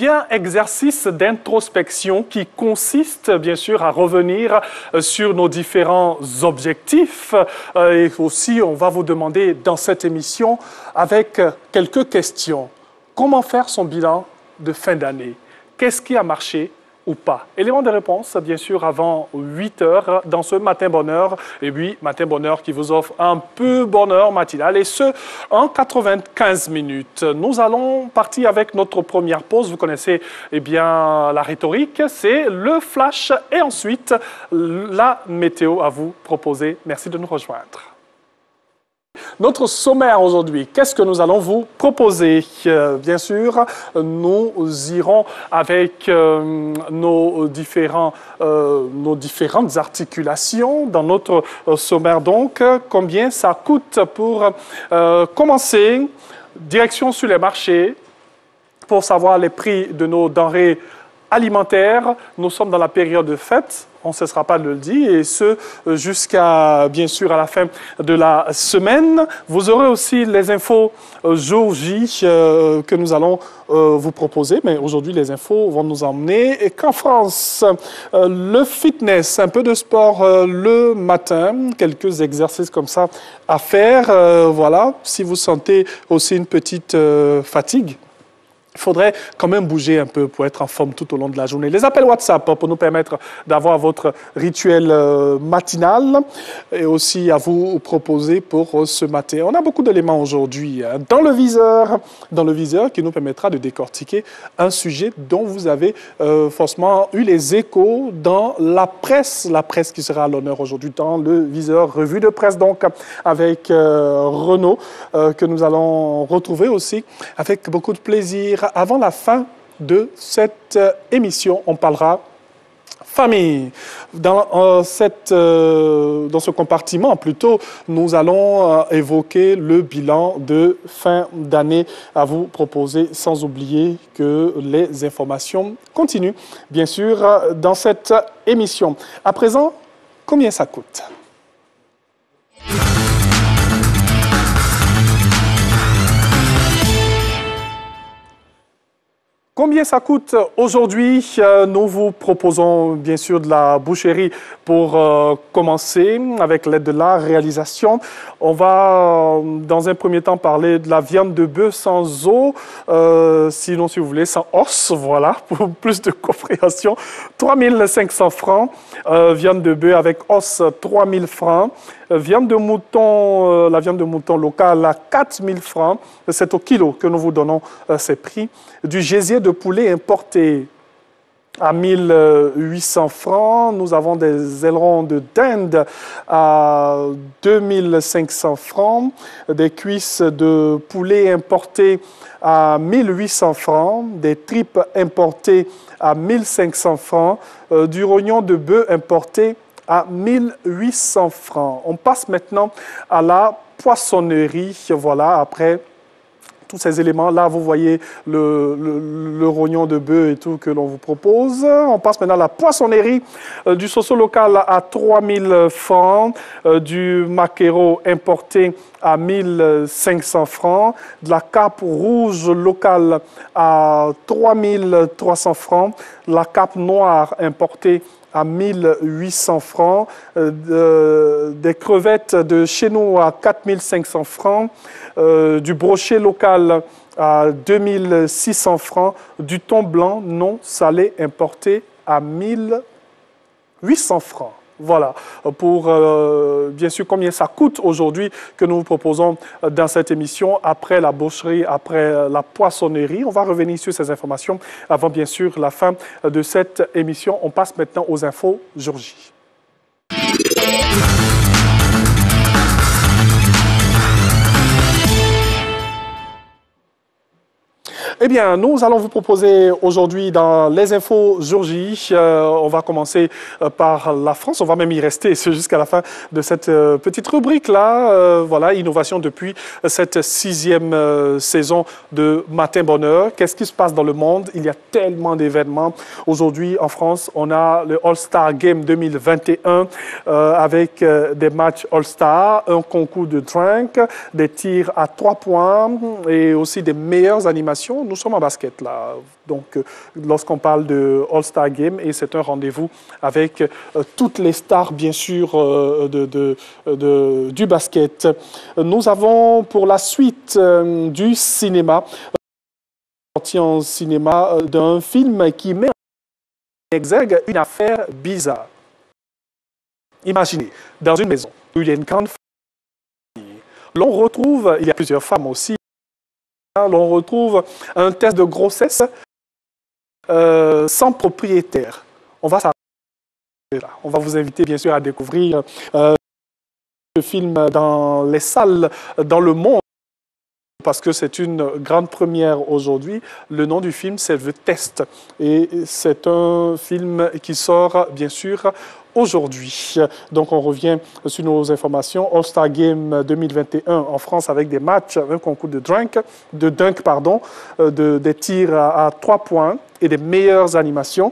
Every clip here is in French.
bien, exercice d'introspection qui consiste bien sûr à revenir sur nos différents objectifs. Et aussi, on va vous demander dans cette émission avec quelques questions. Comment faire son bilan de fin d'année? Qu'est-ce qui a marché ou pas? Élément de réponse, bien sûr, avant 8 heures dans ce Matin Bonheur. Et oui, Matin Bonheur qui vous offre un peu bonheur matinal. Et ce, en 95 minutes. Nous allons partir avec notre première pause. Vous connaissez eh bien, la rhétorique. C'est le flash et ensuite la météo à vous proposer. Merci de nous rejoindre. Notre sommaire aujourd'hui, qu'est-ce que nous allons vous proposer? Bien sûr, nous irons avec nos différentes articulations dans notre sommaire. Donc, combien ça coûte pour commencer? Direction sur les marchés pour savoir les prix de nos denrées alimentaires. Nous sommes dans la période de fête. On ne cessera pas de le dire, et ce, jusqu'à, bien sûr, à la fin de la semaine. Vous aurez aussi les infos jour J que nous allons vous proposer, mais aujourd'hui, les infos vont nous emmener qu'en France, le fitness, un peu de sport le matin, quelques exercices comme ça à faire. Voilà, si vous sentez aussi une petite fatigue, il faudrait quand même bouger un peu pour être en forme tout au long de la journée. Les appels WhatsApp pour nous permettre d'avoir votre rituel matinal et aussi à vous proposer pour ce matin. On a beaucoup d'éléments aujourd'hui dans le viseur qui nous permettra de décortiquer un sujet dont vous avez forcément eu les échos dans la presse qui sera à l'honneur aujourd'hui dans le viseur, revue de presse donc avec Renaud que nous allons retrouver aussi avec beaucoup de plaisir. Avant la fin de cette émission, on parlera famille. Dans ce compartiment, plutôt, nous allons évoquer le bilan de fin d'année à vous proposer, sans oublier que les informations continuent, bien sûr, dans cette émission. À présent, combien ça coûte? Combien ça coûte aujourd'hui? Nous vous proposons bien sûr de la boucherie pour commencer avec l'aide de la réalisation. On va dans un premier temps parler de la viande de bœuf sans os, sinon si vous voulez sans os, voilà, pour plus de compréhension. 3 500 francs, viande de bœuf avec os 3 000 francs. Viande de mouton, la viande de mouton locale à 4 000 francs. C'est au kilo que nous vous donnons ces prix. Du gésier de poulet importé à 1 800 francs. Nous avons des ailerons de dinde à 2 500 francs. Des cuisses de poulet importées à 1 800 francs. Des tripes importées à 1 500 francs. Du rognon de bœuf importé à 1 800 francs. On passe maintenant à la poissonnerie. Voilà, après tous ces éléments-là, vous voyez le rognon de bœuf et tout que l'on vous propose. On passe maintenant à la poissonnerie. Du soso local à 3 000 francs. Du maquereau importé à 1 500 francs. De la cape rouge locale à 3 300 francs. La cape noire importée à 1 800 francs, des crevettes de chez nous à 4 500 francs, du brochet local à 2 600 francs, du thon blanc non salé importé à 1 800 francs. Voilà, pour bien sûr combien ça coûte aujourd'hui que nous vous proposons dans cette émission, après la boucherie, après la poissonnerie. On va revenir sur ces informations avant bien sûr la fin de cette émission. On passe maintenant aux infos jour J. Eh bien, nous allons vous proposer aujourd'hui dans les infos jour J, on va commencer par la France, on va même y rester jusqu'à la fin de cette petite rubrique-là. Voilà, innovation depuis cette 6e saison de Matin Bonheur. Qu'est-ce qui se passe dans le monde? Il y a tellement d'événements. Aujourd'hui, en France, on a le All-Star Game 2021 avec des matchs All-Star, un concours de drink, des tirs à 3 points et aussi des meilleures animations. Nous nous sommes en basket là. Donc, lorsqu'on parle de All-Star Game, et c'est un rendez-vous avec toutes les stars, bien sûr, du basket. Nous avons pour la suite du cinéma, sorti en cinéma d'un film qui met en exergue une affaire bizarre. Imaginez, dans une maison où il y a une grande famille, l'on retrouve, il y a plusieurs femmes aussi, l'on retrouve un test de grossesse sans propriétaire. On va s'arrêter là. On va vous inviter bien sûr à découvrir ce film dans les salles, dans le monde, parce que c'est une grande première aujourd'hui. Le nom du film, c'est The Test. Et c'est un film qui sort, bien sûr, aujourd'hui. Donc, on revient sur nos informations. All-Star Game 2021 en France avec des matchs, un concours de dunk, des tirs à 3 points et des meilleures animations.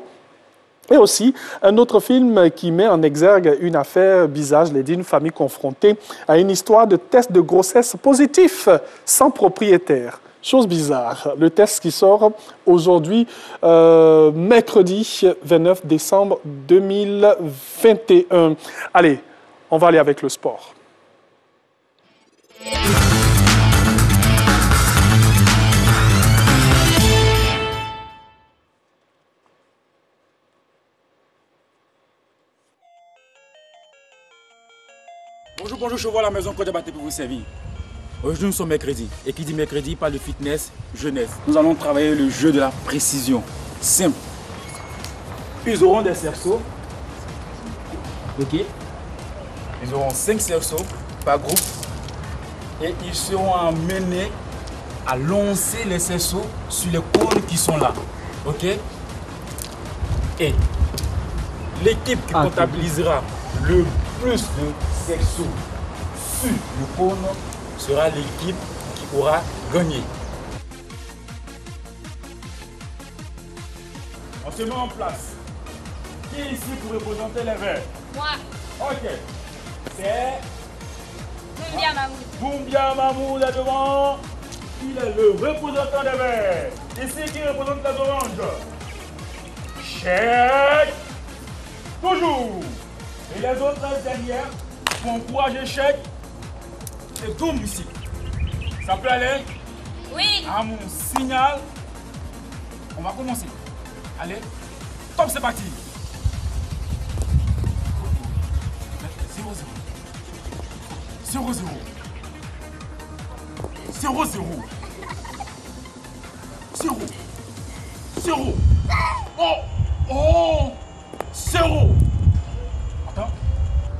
Et aussi, un autre film qui met en exergue une affaire bizarre, je l'ai dit, une famille confrontée à une histoire de test de grossesse positif sans propriétaire. Chose bizarre. Le test qui sort aujourd'hui, mercredi 29 décembre 2021. Allez, on va aller avec le sport. Bonjour, je vois la maison Côte Baté pour vous servir. Aujourd'hui, nous sommes mercredi. Et qui dit mercredi parle de fitness, jeunesse. Nous allons travailler le jeu de la précision. Simple. Ils auront des cerceaux. Ok. Ils auront 5 cerceaux par groupe. Et ils seront amenés à lancer les cerceaux sur les cônes qui sont là. Ok. Et l'équipe qui comptabilisera le plus de cerceaux sur le cône sera l'équipe qui aura gagné. On se met en place. Qui est ici pour représenter les verts? Moi. Ok. C'est Boumbia Mamoud. Boumbia Mamoud est devant. Il est le représentant des verts. Ici qui représente les oranges? Chèque. Toujours. Et les autres derrière, pour encourager Chèque, c'est Doom ici. Ça peut aller? Oui. À mon signal, on va commencer. Allez, top, c'est parti. 0-0. 0-0. 0-0. 0. Oh! Oh! 0. Attends.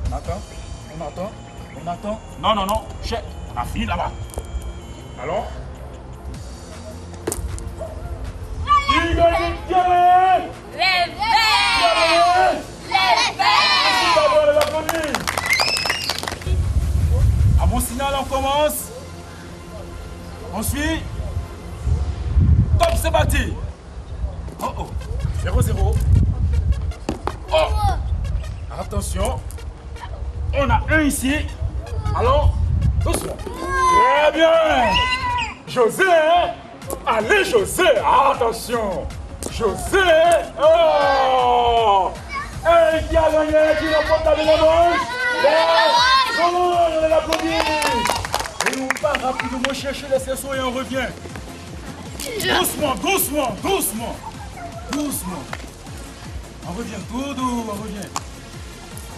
On attend. On attend. On attend. Non, non, non. Chèque. On a fini là-bas. Alors? Les verts. Les verts. À mon signal, on commence. On suit. Top, c'est parti. Oh oh. 0-0. Oh. Attention. On a un ici. Allons. Doucement. Très bien. José. Allez, José. Attention. José. Oh. Un qui a gagné, qui remporte la médaille orange. On l'applaudit. Et on part rapidement chercher les cerceaux et on revient. Doucement, doucement, doucement. Doucement. On revient, tout doux, on revient.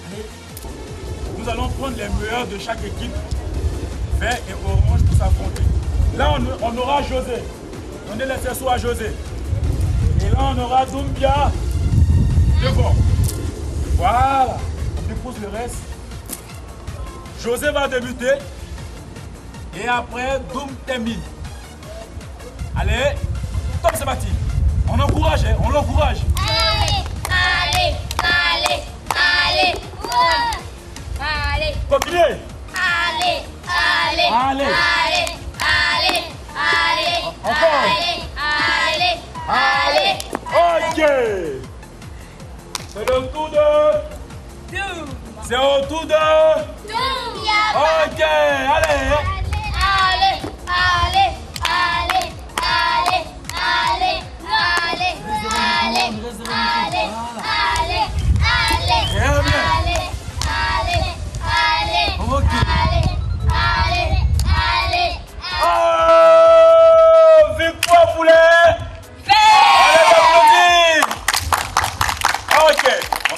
Allez. Nous allons prendre les meilleurs de chaque équipe, vert et orange, pour s'affronter. Là, on aura José. Donnez les cerceaux à José. Et là, on aura Doumbia devant. Voilà. On dépose le reste. José va débuter. Et après, Doum termine. Allez, top, c'est parti. On encourage, hein, on l'encourage. Allez, allez, allez, allez. Allez. Continuez. Allez, allez, Allez. allez, allez, allez, Encore. allez, allez, allez. Ok. C'est le tour de... C'est au tour de... Ok, allez. Allez, allez, allez, allez,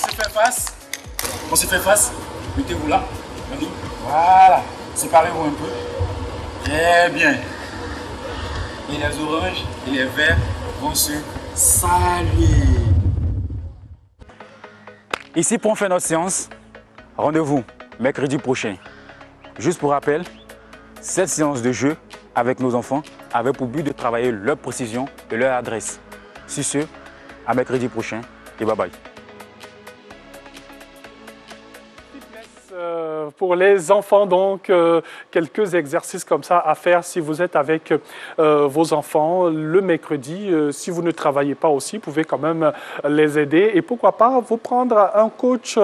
se fait face. On se fait face. Mettez-vous là. Voilà. Séparez-vous un peu. Très bien. Et les oranges et les verts vont se saluer. Ici, pour faire notre séance, rendez-vous mercredi prochain. Juste pour rappel, cette séance de jeu avec nos enfants avait pour but de travailler leur précision et leur adresse. Sur ce, à mercredi prochain et bye bye. Pour les enfants, donc, quelques exercices comme ça à faire si vous êtes avec vos enfants le mercredi. Si vous ne travaillez pas aussi, vous pouvez quand même les aider. Et pourquoi pas vous prendre un coach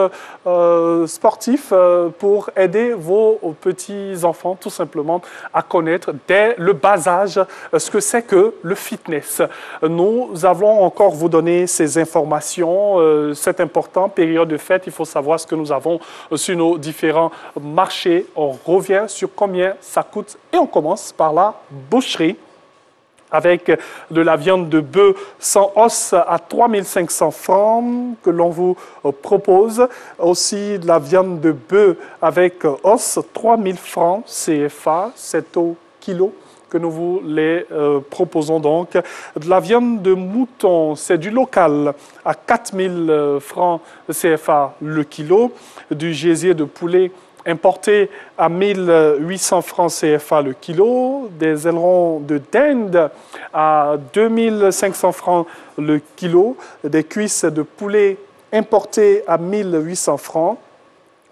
sportif pour aider vos petits-enfants tout simplement à connaître dès le bas âge ce que c'est que le fitness. Nous allons encore vous donner ces informations. C'est important, période de fête, il faut savoir ce que nous avons sur nos différents marchés. On revient sur combien ça coûte et on commence par la boucherie avec de la viande de bœuf sans os à 3 500 francs que l'on vous propose. Aussi de la viande de bœuf avec os, 3 000 francs CFA, c'est au kilo que nous vous les proposons donc. De la viande de mouton, c'est du local à 4 000 francs CFA le kilo. Du gésier de poulet importé à 1 800 francs CFA le kilo. Des ailerons de dinde à 2 500 francs le kilo. Des cuisses de poulet importées à 1 800 francs.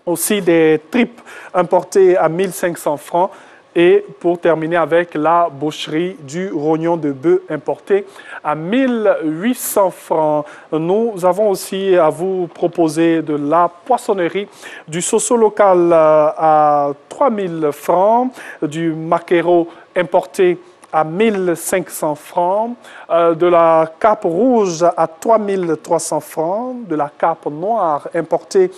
Aussi des tripes importées à 1 500 francs. Et pour terminer avec la boucherie du rognon de bœuf importé à 1 800 francs. Nous avons aussi à vous proposer de la poissonnerie, du soso local à 3 000 francs, du maquereau importé à 1 500 francs, de la carpe rouge à 3 300 francs, de la carpe noire importée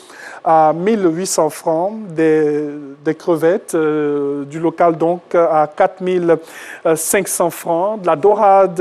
à 1 800 francs, des crevettes du local donc à 4 500 francs, de la dorade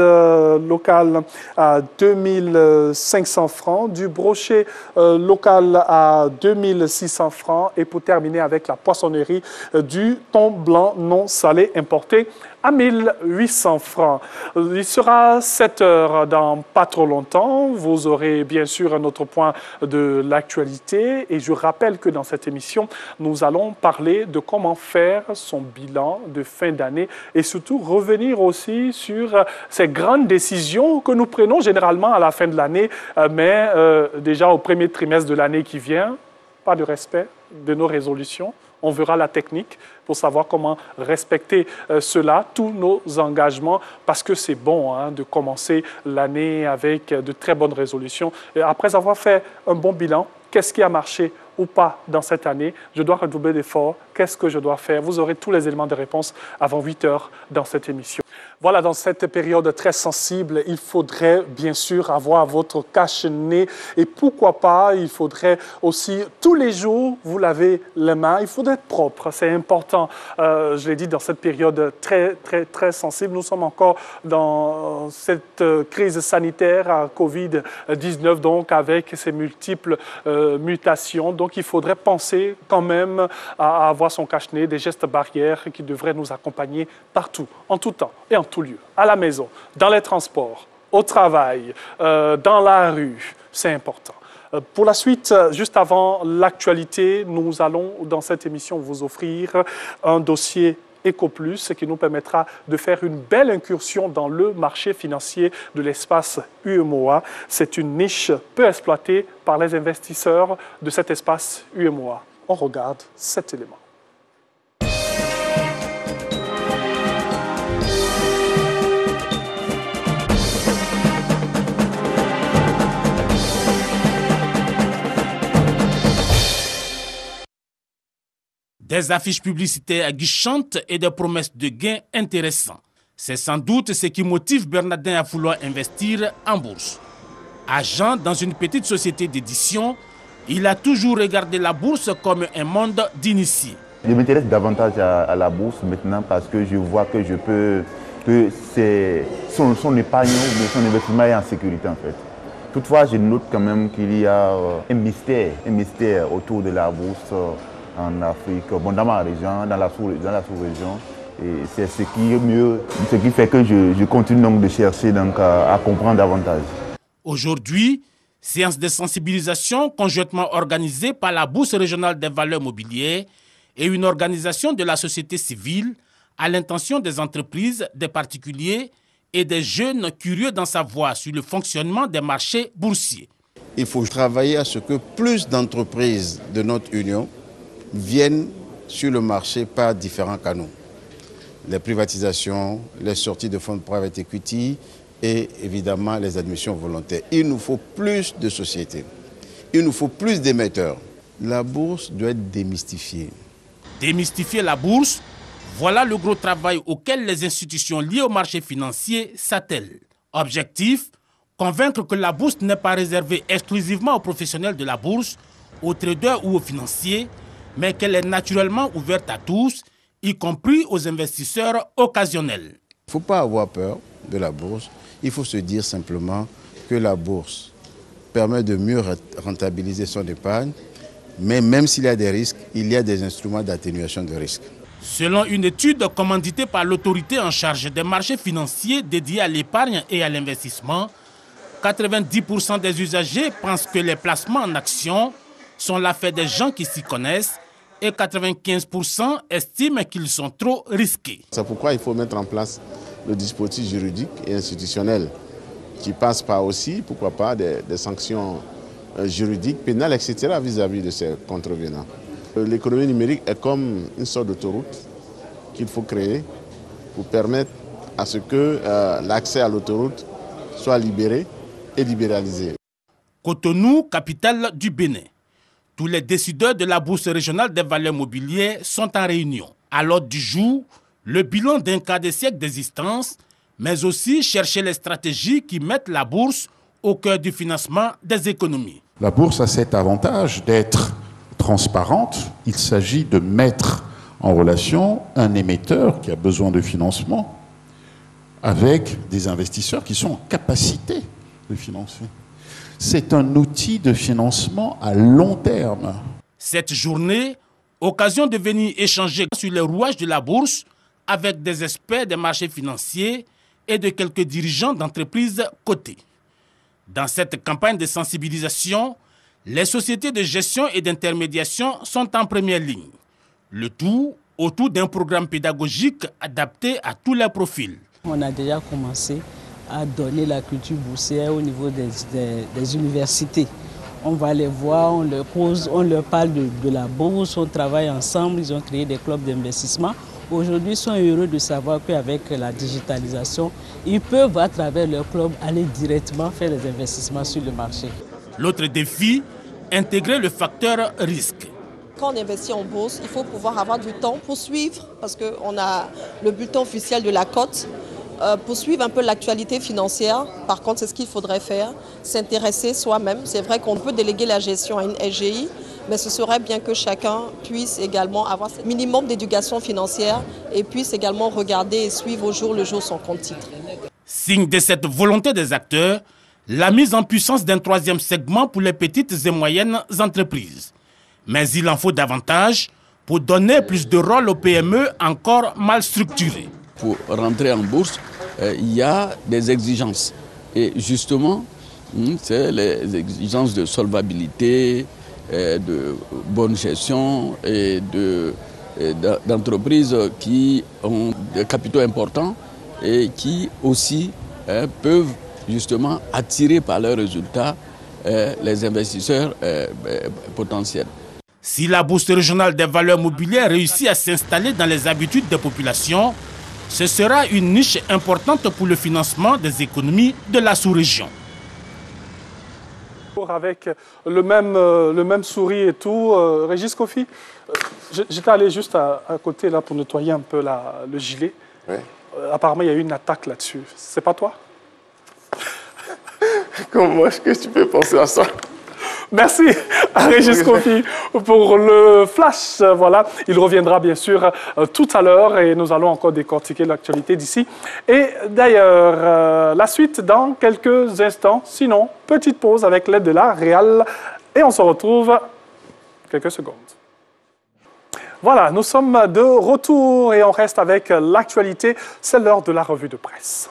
locale à 2 500 francs, du brochet local à 2 600 francs et pour terminer avec la poissonnerie du thon blanc non salé importé à 1 800 francs. Il sera 7 heures dans pas trop longtemps. Vous aurez bien sûr un autre point de l'actualité. Et je rappelle que dans cette émission, nous allons parler de comment faire son bilan de fin d'année et surtout revenir aussi sur ces grandes décisions que nous prenons généralement à la fin de l'année, mais déjà au premier trimestre de l'année qui vient, pas de respect de nos résolutions. On verra la technique pour savoir comment respecter cela, tous nos engagements, parce que c'est bon hein, de commencer l'année avec de très bonnes résolutions. Et après avoir fait un bon bilan, qu'est-ce qui a marché ou pas dans cette année? Je dois redoubler d'efforts. Qu'est-ce que je dois faire? Vous aurez tous les éléments de réponse avant 8 heures dans cette émission. Voilà, dans cette période très sensible, il faudrait bien sûr avoir votre cache-nez et pourquoi pas, il faudrait aussi tous les jours vous laver les mains. Il faudrait être propre, c'est important. Je l'ai dit, dans cette période très sensible, nous sommes encore dans cette crise sanitaire à Covid-19, donc avec ses multiples mutations. Donc il faudrait penser quand même à avoir son cache-nez, des gestes barrières qui devraient nous accompagner partout, en tout temps et en tout lieu, à la maison, dans les transports, au travail, dans la rue. C'est important. Pour la suite, juste avant l'actualité, nous allons dans cette émission vous offrir un dossier EcoPlus, ce qui nous permettra de faire une belle incursion dans le marché financier de l'espace UEMOA. C'est une niche peu exploitée par les investisseurs de cet espace UEMOA. On regarde cet élément. Des affiches publicitaires aguichantes et des promesses de gains intéressants. C'est sans doute ce qui motive Bernardin à vouloir investir en bourse. Agent dans une petite société d'édition, il a toujours regardé la bourse comme un monde d'initiés. Je m'intéresse davantage à la bourse maintenant parce que je vois que son épargne ou son investissement est en sécurité en fait. Toutefois, je note quand même qu'il y a un mystère autour de la bourse en Afrique, bon, dans ma région, dans la sous-région. Et c'est ce qui fait que je continue donc de chercher donc, à comprendre davantage. Aujourd'hui, séance de sensibilisation conjointement organisée par la Bourse régionale des valeurs mobilières et une organisation de la société civile à l'intention des entreprises, des particuliers et des jeunes curieux d'en savoir sur le fonctionnement des marchés boursiers. Il faut travailler à ce que plus d'entreprises de notre union viennent sur le marché par différents canaux. Les privatisations, les sorties de fonds de private equity et évidemment les admissions volontaires. Il nous faut plus de sociétés, il nous faut plus d'émetteurs. La bourse doit être démystifiée. Démystifier la bourse, voilà le gros travail auquel les institutions liées au marché financier s'attellent. Objectif, convaincre que la bourse n'est pas réservée exclusivement aux professionnels de la bourse, aux traders ou aux financiers, mais qu'elle est naturellement ouverte à tous, y compris aux investisseurs occasionnels. Il ne faut pas avoir peur de la bourse, il faut se dire simplement que la bourse permet de mieux rentabiliser son épargne, mais même s'il y a des risques, il y a des instruments d'atténuation de risques. Selon une étude commanditée par l'autorité en charge des marchés financiers dédiés à l'épargne et à l'investissement, 90% des usagers pensent que les placements en actions sont l'affaire des gens qui s'y connaissent et 95% estiment qu'ils sont trop risqués. C'est pourquoi il faut mettre en place le dispositif juridique et institutionnel qui passe par aussi, pourquoi pas, des sanctions juridiques, pénales, etc. vis-à-vis de ces contrevenants. L'économie numérique est comme une sorte d'autoroute qu'il faut créer pour permettre à ce que l'accès à l'autoroute soit libéré et libéralisé. Cotonou, capitale du Bénin. Tous les décideurs de la Bourse régionale des valeurs mobilières sont en réunion. À l'ordre du jour, le bilan d'un quart de siècle d'existence, mais aussi chercher les stratégies qui mettent la bourse au cœur du financement des économies. La bourse a cet avantage d'être transparente. Il s'agit de mettre en relation un émetteur qui a besoin de financement avec des investisseurs qui sont en capacité de financer. C'est un outil de financement à long terme. Cette journée, occasion de venir échanger sur les rouages de la bourse avec des experts des marchés financiers et de quelques dirigeants d'entreprises cotées. Dans cette campagne de sensibilisation, les sociétés de gestion et d'intermédiation sont en première ligne. Le tout autour d'un programme pédagogique adapté à tous les profils. On a déjà commencé à donner la culture boursière au niveau des universités. On va les voir, on leur pose, on leur parle de la bourse, on travaille ensemble, ils ont créé des clubs d'investissement. Aujourd'hui, ils sont heureux de savoir qu'avec la digitalisation, ils peuvent, à travers leur club, aller directement faire des investissements sur le marché. L'autre défi, intégrer le facteur risque. Quand on investit en bourse, il faut pouvoir avoir du temps pour suivre, parce qu'on a le bulletin officiel de la cote, pour suivre un peu l'actualité financière. Par contre, c'est ce qu'il faudrait faire, s'intéresser soi-même. C'est vrai qu'on peut déléguer la gestion à une SGI, mais ce serait bien que chacun puisse également avoir ce minimum d'éducation financière et puisse également regarder et suivre au jour le jour son compte titre. Signe de cette volonté des acteurs, la mise en puissance d'un troisième segment pour les petites et moyennes entreprises. Mais il en faut davantage pour donner plus de rôle aux PME encore mal structurées. Pour rentrer en bourse, il y a des exigences. Et justement, c'est les exigences de solvabilité, de bonne gestion et d'entreprises qui ont des capitaux importants et qui aussi peuvent justement attirer par leurs résultats les investisseurs potentiels. Si la Bourse régionale des valeurs mobilières réussit à s'installer dans les habitudes des populations, ce sera une niche importante pour le financement des économies de la sous-région. Avec le même sourire et tout. Régis Kofi, j'étais allé juste à côté là pour nettoyer un peu le gilet. Ouais. Apparemment, il y a eu une attaque là-dessus. C'est pas toi? Comment est-ce que tu peux penser à ça? Merci à Régis Kofi pour le flash. Voilà, il reviendra bien sûr tout à l'heure et nous allons encore décortiquer l'actualité d'ici. Et d'ailleurs, la suite dans quelques instants. Sinon, petite pause avec l'aide de la Réal et on se retrouve quelques secondes. Voilà, nous sommes de retour et on reste avec l'actualité. C'est l'heure de la revue de presse.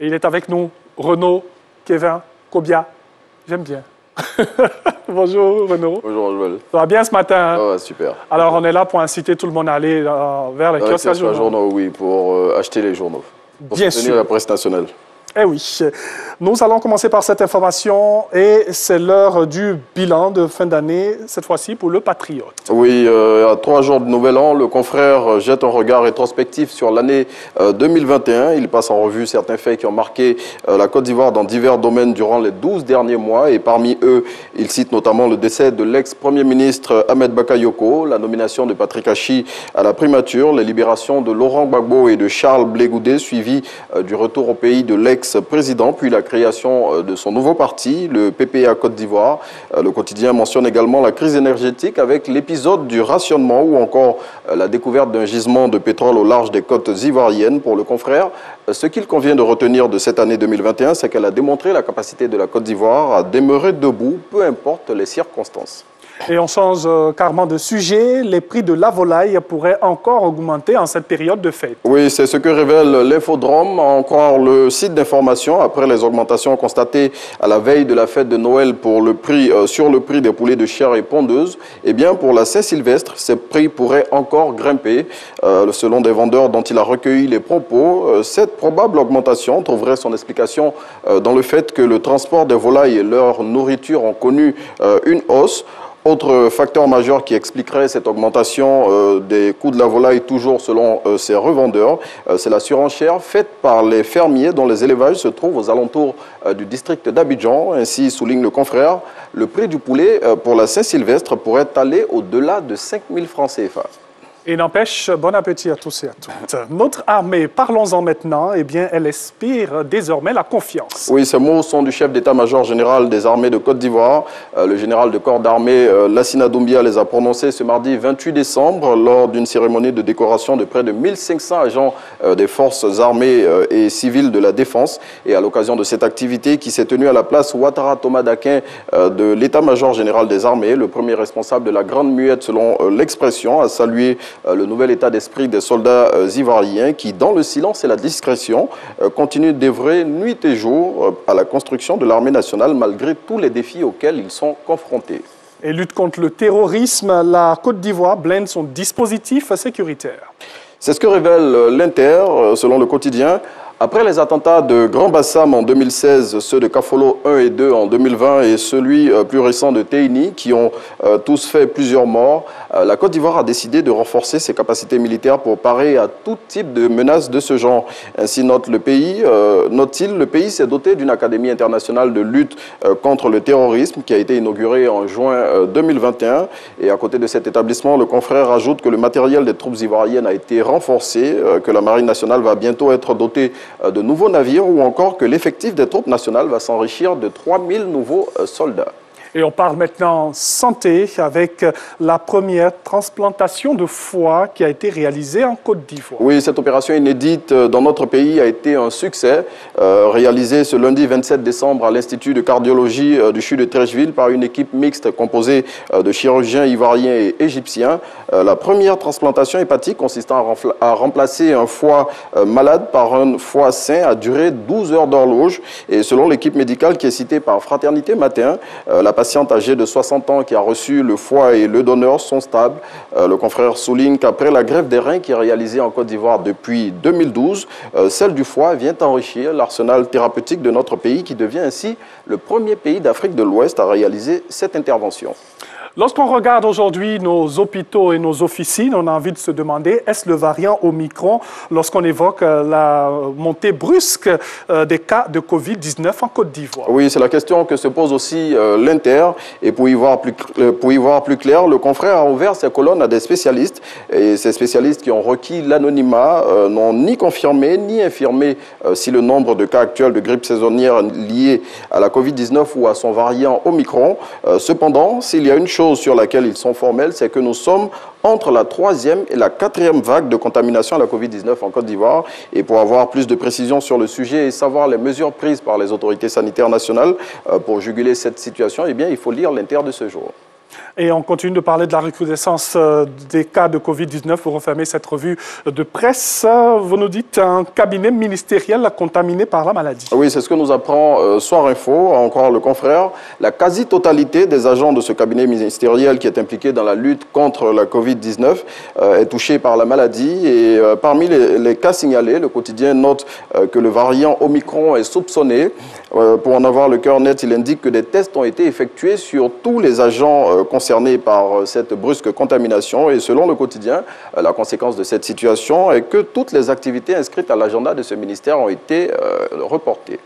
Et il est avec nous, Renaud, Kevin, Kobia. J'aime bien. Bonjour Renaud. Bonjour Joël. Ça va bien ce matin? Ça va, super. Alors on est là pour inciter tout le monde à aller vers les kiosques à journaux. Oui, pour acheter les journaux. Pour bien soutenir sûr. la presse nationale. Eh oui, nous allons commencer par cette information et c'est l'heure du bilan de fin d'année, cette fois-ci pour le Patriote. Oui, à 3 jours de Nouvel An, le confrère jette un regard rétrospectif sur l'année 2021. Il passe en revue certains faits qui ont marqué la Côte d'Ivoire dans divers domaines durant les 12 derniers mois. Et parmi eux, il cite notamment le décès de l'ex-premier ministre Ahmed Bakayoko, la nomination de Patrick Hachi à la primature, les libérations de Laurent Gbagbo et de Charles Blé Goudé, suivi du retour au pays de l'ex-président, puis la création de son nouveau parti, le PPA Côte d'Ivoire. Le quotidien mentionne également la crise énergétique avec l'épisode du rationnement ou encore la découverte d'un gisement de pétrole au large des côtes ivoiriennes. Pour le confrère, ce qu'il convient de retenir de cette année 2021, c'est qu'elle a démontré la capacité de la Côte d'Ivoire à demeurer debout, peu importe les circonstances. Et on change carrément de sujet. Les prix de la volaille pourraient encore augmenter en cette période de fête. Oui, c'est ce que révèle l'Infodrome, encore le site d'information, après les augmentations constatées à la veille de la fête de Noël pour le prix, sur le prix des poulets de chair et pondeuse. Eh bien, pour la Saint-Sylvestre, ces prix pourraient encore grimper. Selon des vendeurs dont il a recueilli les propos, cette probable augmentation trouverait son explication dans le fait que le transport des volailles et leur nourriture ont connu une hausse. Autre facteur majeur qui expliquerait cette augmentation des coûts de la volaille, toujours selon ces revendeurs, c'est la surenchère faite par les fermiers dont les élevages se trouvent aux alentours du district d'Abidjan. Ainsi, souligne le confrère, le prix du poulet pour la Saint-Sylvestre pourrait aller au-delà de 5 000 francs CFA. Et n'empêche, bon appétit à tous et à toutes. Notre armée, parlons-en maintenant, eh bien, elle inspire désormais la confiance. Oui, ces mots sont du chef d'état-major général des armées de Côte d'Ivoire. Le général de corps d'armée Lassina Doumbia les a prononcés ce mardi 28 décembre lors d'une cérémonie de décoration de près de 1500 agents des forces armées et civiles de la défense. Et à l'occasion de cette activité qui s'est tenue à la place Ouattara Thomas Daquin de l'état-major général des armées, le premier responsable de la Grande Muette, selon l'expression, a salué le nouvel état d'esprit des soldats ivoiriens qui, dans le silence et la discrétion, continuent d'œuvrer nuit et jour à la construction de l'armée nationale malgré tous les défis auxquels ils sont confrontés. Et lutte contre le terrorisme, la Côte d'Ivoire blinde son dispositif sécuritaire. C'est ce que révèle l'Inter, selon le quotidien. Après les attentats de Grand Bassam en 2016, ceux de Kafolo 1 et 2 en 2020 et celui plus récent de Teini qui ont tous fait plusieurs morts, la Côte d'Ivoire a décidé de renforcer ses capacités militaires pour parer à tout type de menaces de ce genre. Ainsi note-t-il, le pays s'est doté d'une académie internationale de lutte contre le terrorisme qui a été inaugurée en juin 2021. Et à côté de cet établissement, le confrère ajoute que le matériel des troupes ivoiriennes a été renforcé, que la Marine nationale va bientôt être dotée de nouveaux navires ou encore que l'effectif des troupes nationales va s'enrichir de 3000 nouveaux soldats. Et on parle maintenant santé avec la première transplantation de foie qui a été réalisée en Côte d'Ivoire. Oui, cette opération inédite dans notre pays a été un succès, réalisée ce lundi 27 décembre à l'Institut de cardiologie du CHU de Treichville par une équipe mixte composée de chirurgiens ivoiriens et égyptiens. La première transplantation hépatique consistant à remplacer un foie malade par un foie sain a duré 12 heures d'horloge. Et selon l'équipe médicale qui est citée par Fraternité Matin, la patiente âgée de 60 ans qui a reçu le foie et le donneur sont stables. Le confrère souligne qu'après la greffe des reins qui est réalisée en Côte d'Ivoire depuis 2012, celle du foie vient enrichir l'arsenal thérapeutique de notre pays qui devient ainsi le premier pays d'Afrique de l'Ouest à réaliser cette intervention. Lorsqu'on regarde aujourd'hui nos hôpitaux et nos officines, on a envie de se demander, est-ce le variant Omicron lorsqu'on évoque la montée brusque des cas de Covid-19 en Côte d'Ivoire? Oui, c'est la question que se pose aussi l'Inter. Et pour y voir plus clair, le confrère a ouvert ses colonnes à des spécialistes. Et ces spécialistes qui ont requis l'anonymat n'ont ni confirmé ni infirmé si le nombre de cas actuels de grippe saisonnière liés à la Covid-19 ou à son variant Omicron. Cependant, s'il y a une chose sur laquelle ils sont formels, c'est que nous sommes entre la 3e et la 4e vague de contamination à la Covid-19 en Côte d'Ivoire. Et pour avoir plus de précisions sur le sujet et savoir les mesures prises par les autorités sanitaires nationales pour juguler cette situation, eh bien, il faut lire l'Inter de ce jour. Et on continue de parler de la recrudescence des cas de Covid-19. Vous refermez cette revue de presse. Vous nous dites un cabinet ministériel contaminé par la maladie. Oui, c'est ce que nous apprend Soir Info, encore le confrère. La quasi-totalité des agents de ce cabinet ministériel qui est impliqué dans la lutte contre la Covid-19 est touchée par la maladie. Et parmi les cas signalés, le quotidien note que le variant Omicron est soupçonné. Pour en avoir le cœur net, il indique que des tests ont été effectués sur tous les agents concernés par cette brusque contamination. Et selon le quotidien, la conséquence de cette situation est que toutes les activités inscrites à l'agenda de ce ministère ont été reportées.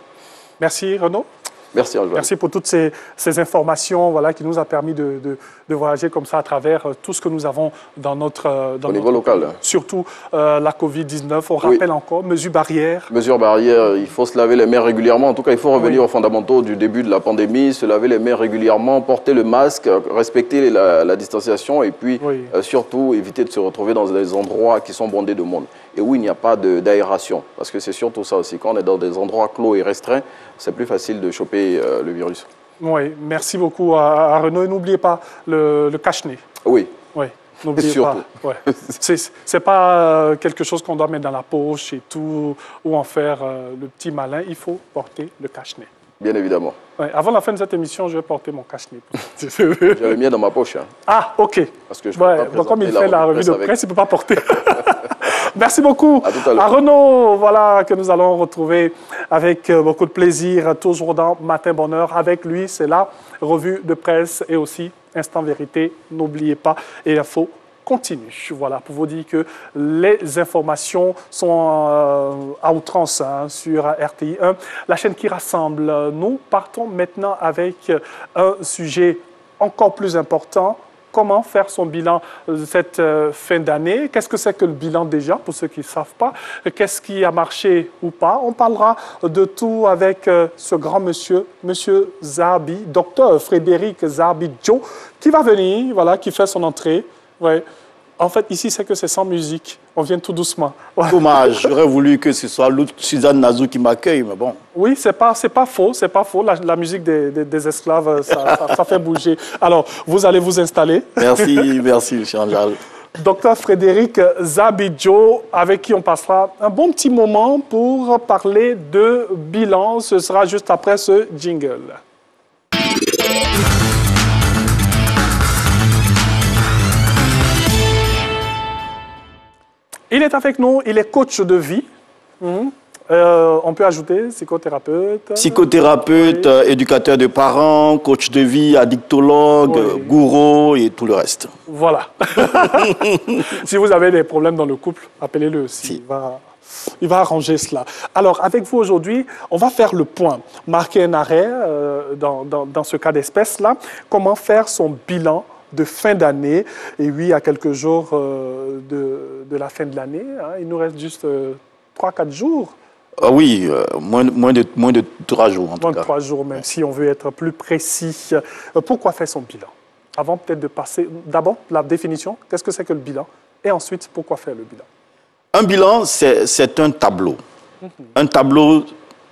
Merci Renaud. Merci Antoine. Merci pour toutes ces informations qui nous a permis de voyager comme ça à travers tout ce que nous avons dans notre... Au niveau local. Surtout la Covid-19. On rappelle encore, mesures barrières. Mesures barrières, il faut se laver les mains régulièrement. En tout cas, il faut revenir aux fondamentaux du début de la pandémie, se laver les mains régulièrement, porter le masque, respecter la distanciation et puis surtout éviter de se retrouver dans des endroits qui sont bondés de monde et où il n'y a pas d'aération. Parce que c'est surtout ça aussi. Quand on est dans des endroits clos et restreints, c'est plus facile de choper le virus. Oui, merci beaucoup à Renaud. Et n'oubliez pas le cache-nez. Oui. Oui, n'oubliez pas. Ouais. C'est pas quelque chose qu'on doit mettre dans la poche et tout, ou en faire le petit malin. Il faut porter le cache-nez. Bien évidemment. Ouais, avant la fin de cette émission, je vais porter mon cache-nez. J'ai le mien dans ma poche. Hein. Ah, OK. Parce que je peux pas comme il fait la revue de presse, il ne peut pas porter. Merci beaucoup à Renaud, que nous allons retrouver avec beaucoup de plaisir, toujours dans Matin Bonheur. Avec lui, c'est la revue de presse et aussi Instant Vérité. N'oubliez pas, et l'info continue. Voilà, pour vous dire que les informations sont à outrance sur RTI 1, la chaîne qui rassemble. Nous partons maintenant avec un sujet encore plus important. Comment faire son bilan cette fin d'année? Qu'est-ce que c'est que le bilan déjà, pour ceux qui ne savent pas? Qu'est-ce qui a marché ou pas? On parlera de tout avec ce grand monsieur, monsieur Zabi, docteur Frédéric Zabi Joe, qui va venir, qui fait son entrée. Ouais. En fait, ici, c'est que c'est sans musique. On vient tout doucement. Ouais. Dommage. J'aurais voulu que ce soit l'autre Suzanne Nazou qui m'accueille, mais bon. Oui, c'est pas faux, c'est pas faux. La musique des esclaves, ça fait bouger. Alors, vous allez vous installer. Merci, merci, Chanjal. Docteur Frédéric Zabidjo, avec qui on passera un bon petit moment pour parler de bilan. Ce sera juste après ce jingle. Il est avec nous, il est coach de vie. On peut ajouter psychothérapeute. Psychothérapeute, éducateur de parents, coach de vie, addictologue, gourou et tout le reste. Voilà. Si vous avez des problèmes dans le couple, appelez-le aussi. Il va arranger cela. Alors, avec vous aujourd'hui, on va faire le point. Marquer un arrêt dans ce cas d'espèce-là. Comment faire son bilan de fin d'année. Et oui, à quelques jours de la fin de l'année, il nous reste juste 3-4 jours. Oui, moins de 3 jours en tout cas. Moins de 3 jours, même si on veut être plus précis. Pourquoi faire son bilan? Avant peut-être de passer, d'abord la définition, qu'est-ce que c'est que le bilan? Et ensuite, pourquoi faire le bilan? Un bilan, c'est un tableau. Un tableau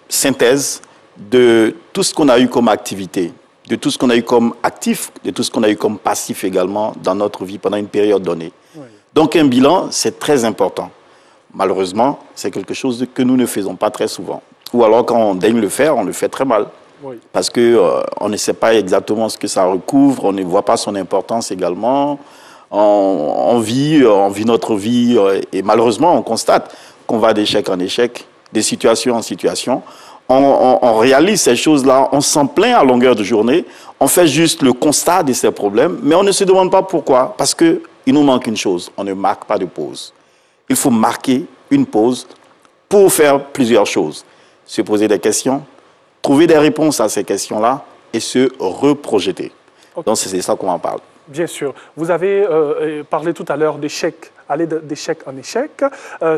synthèse de tout ce qu'on a eu comme activité, de tout ce qu'on a eu comme actif, de tout ce qu'on a eu comme passif également dans notre vie pendant une période donnée. Oui. Donc un bilan, c'est très important. Malheureusement, c'est quelque chose que nous ne faisons pas très souvent. Ou alors quand on daigne le faire, on le fait très mal. Oui. Parce qu'on ne sait pas exactement ce que ça recouvre, on ne voit pas son importance également. On vit notre vie et malheureusement, on constate qu'on va d'échec en échec, de situation en situation. on réalise ces choses-là, on s'en plaint à longueur de journée, on fait juste le constat de ces problèmes, mais on ne se demande pas pourquoi. Parce qu'il nous manque une chose, on ne marque pas de pause. Il faut marquer une pause pour faire plusieurs choses. Se poser des questions, trouver des réponses à ces questions-là et se reprojeter. Okay. Donc c'est ça qu'on en parle. Bien sûr. Vous avez parlé tout à l'heure d'échec, aller d'échec en échec.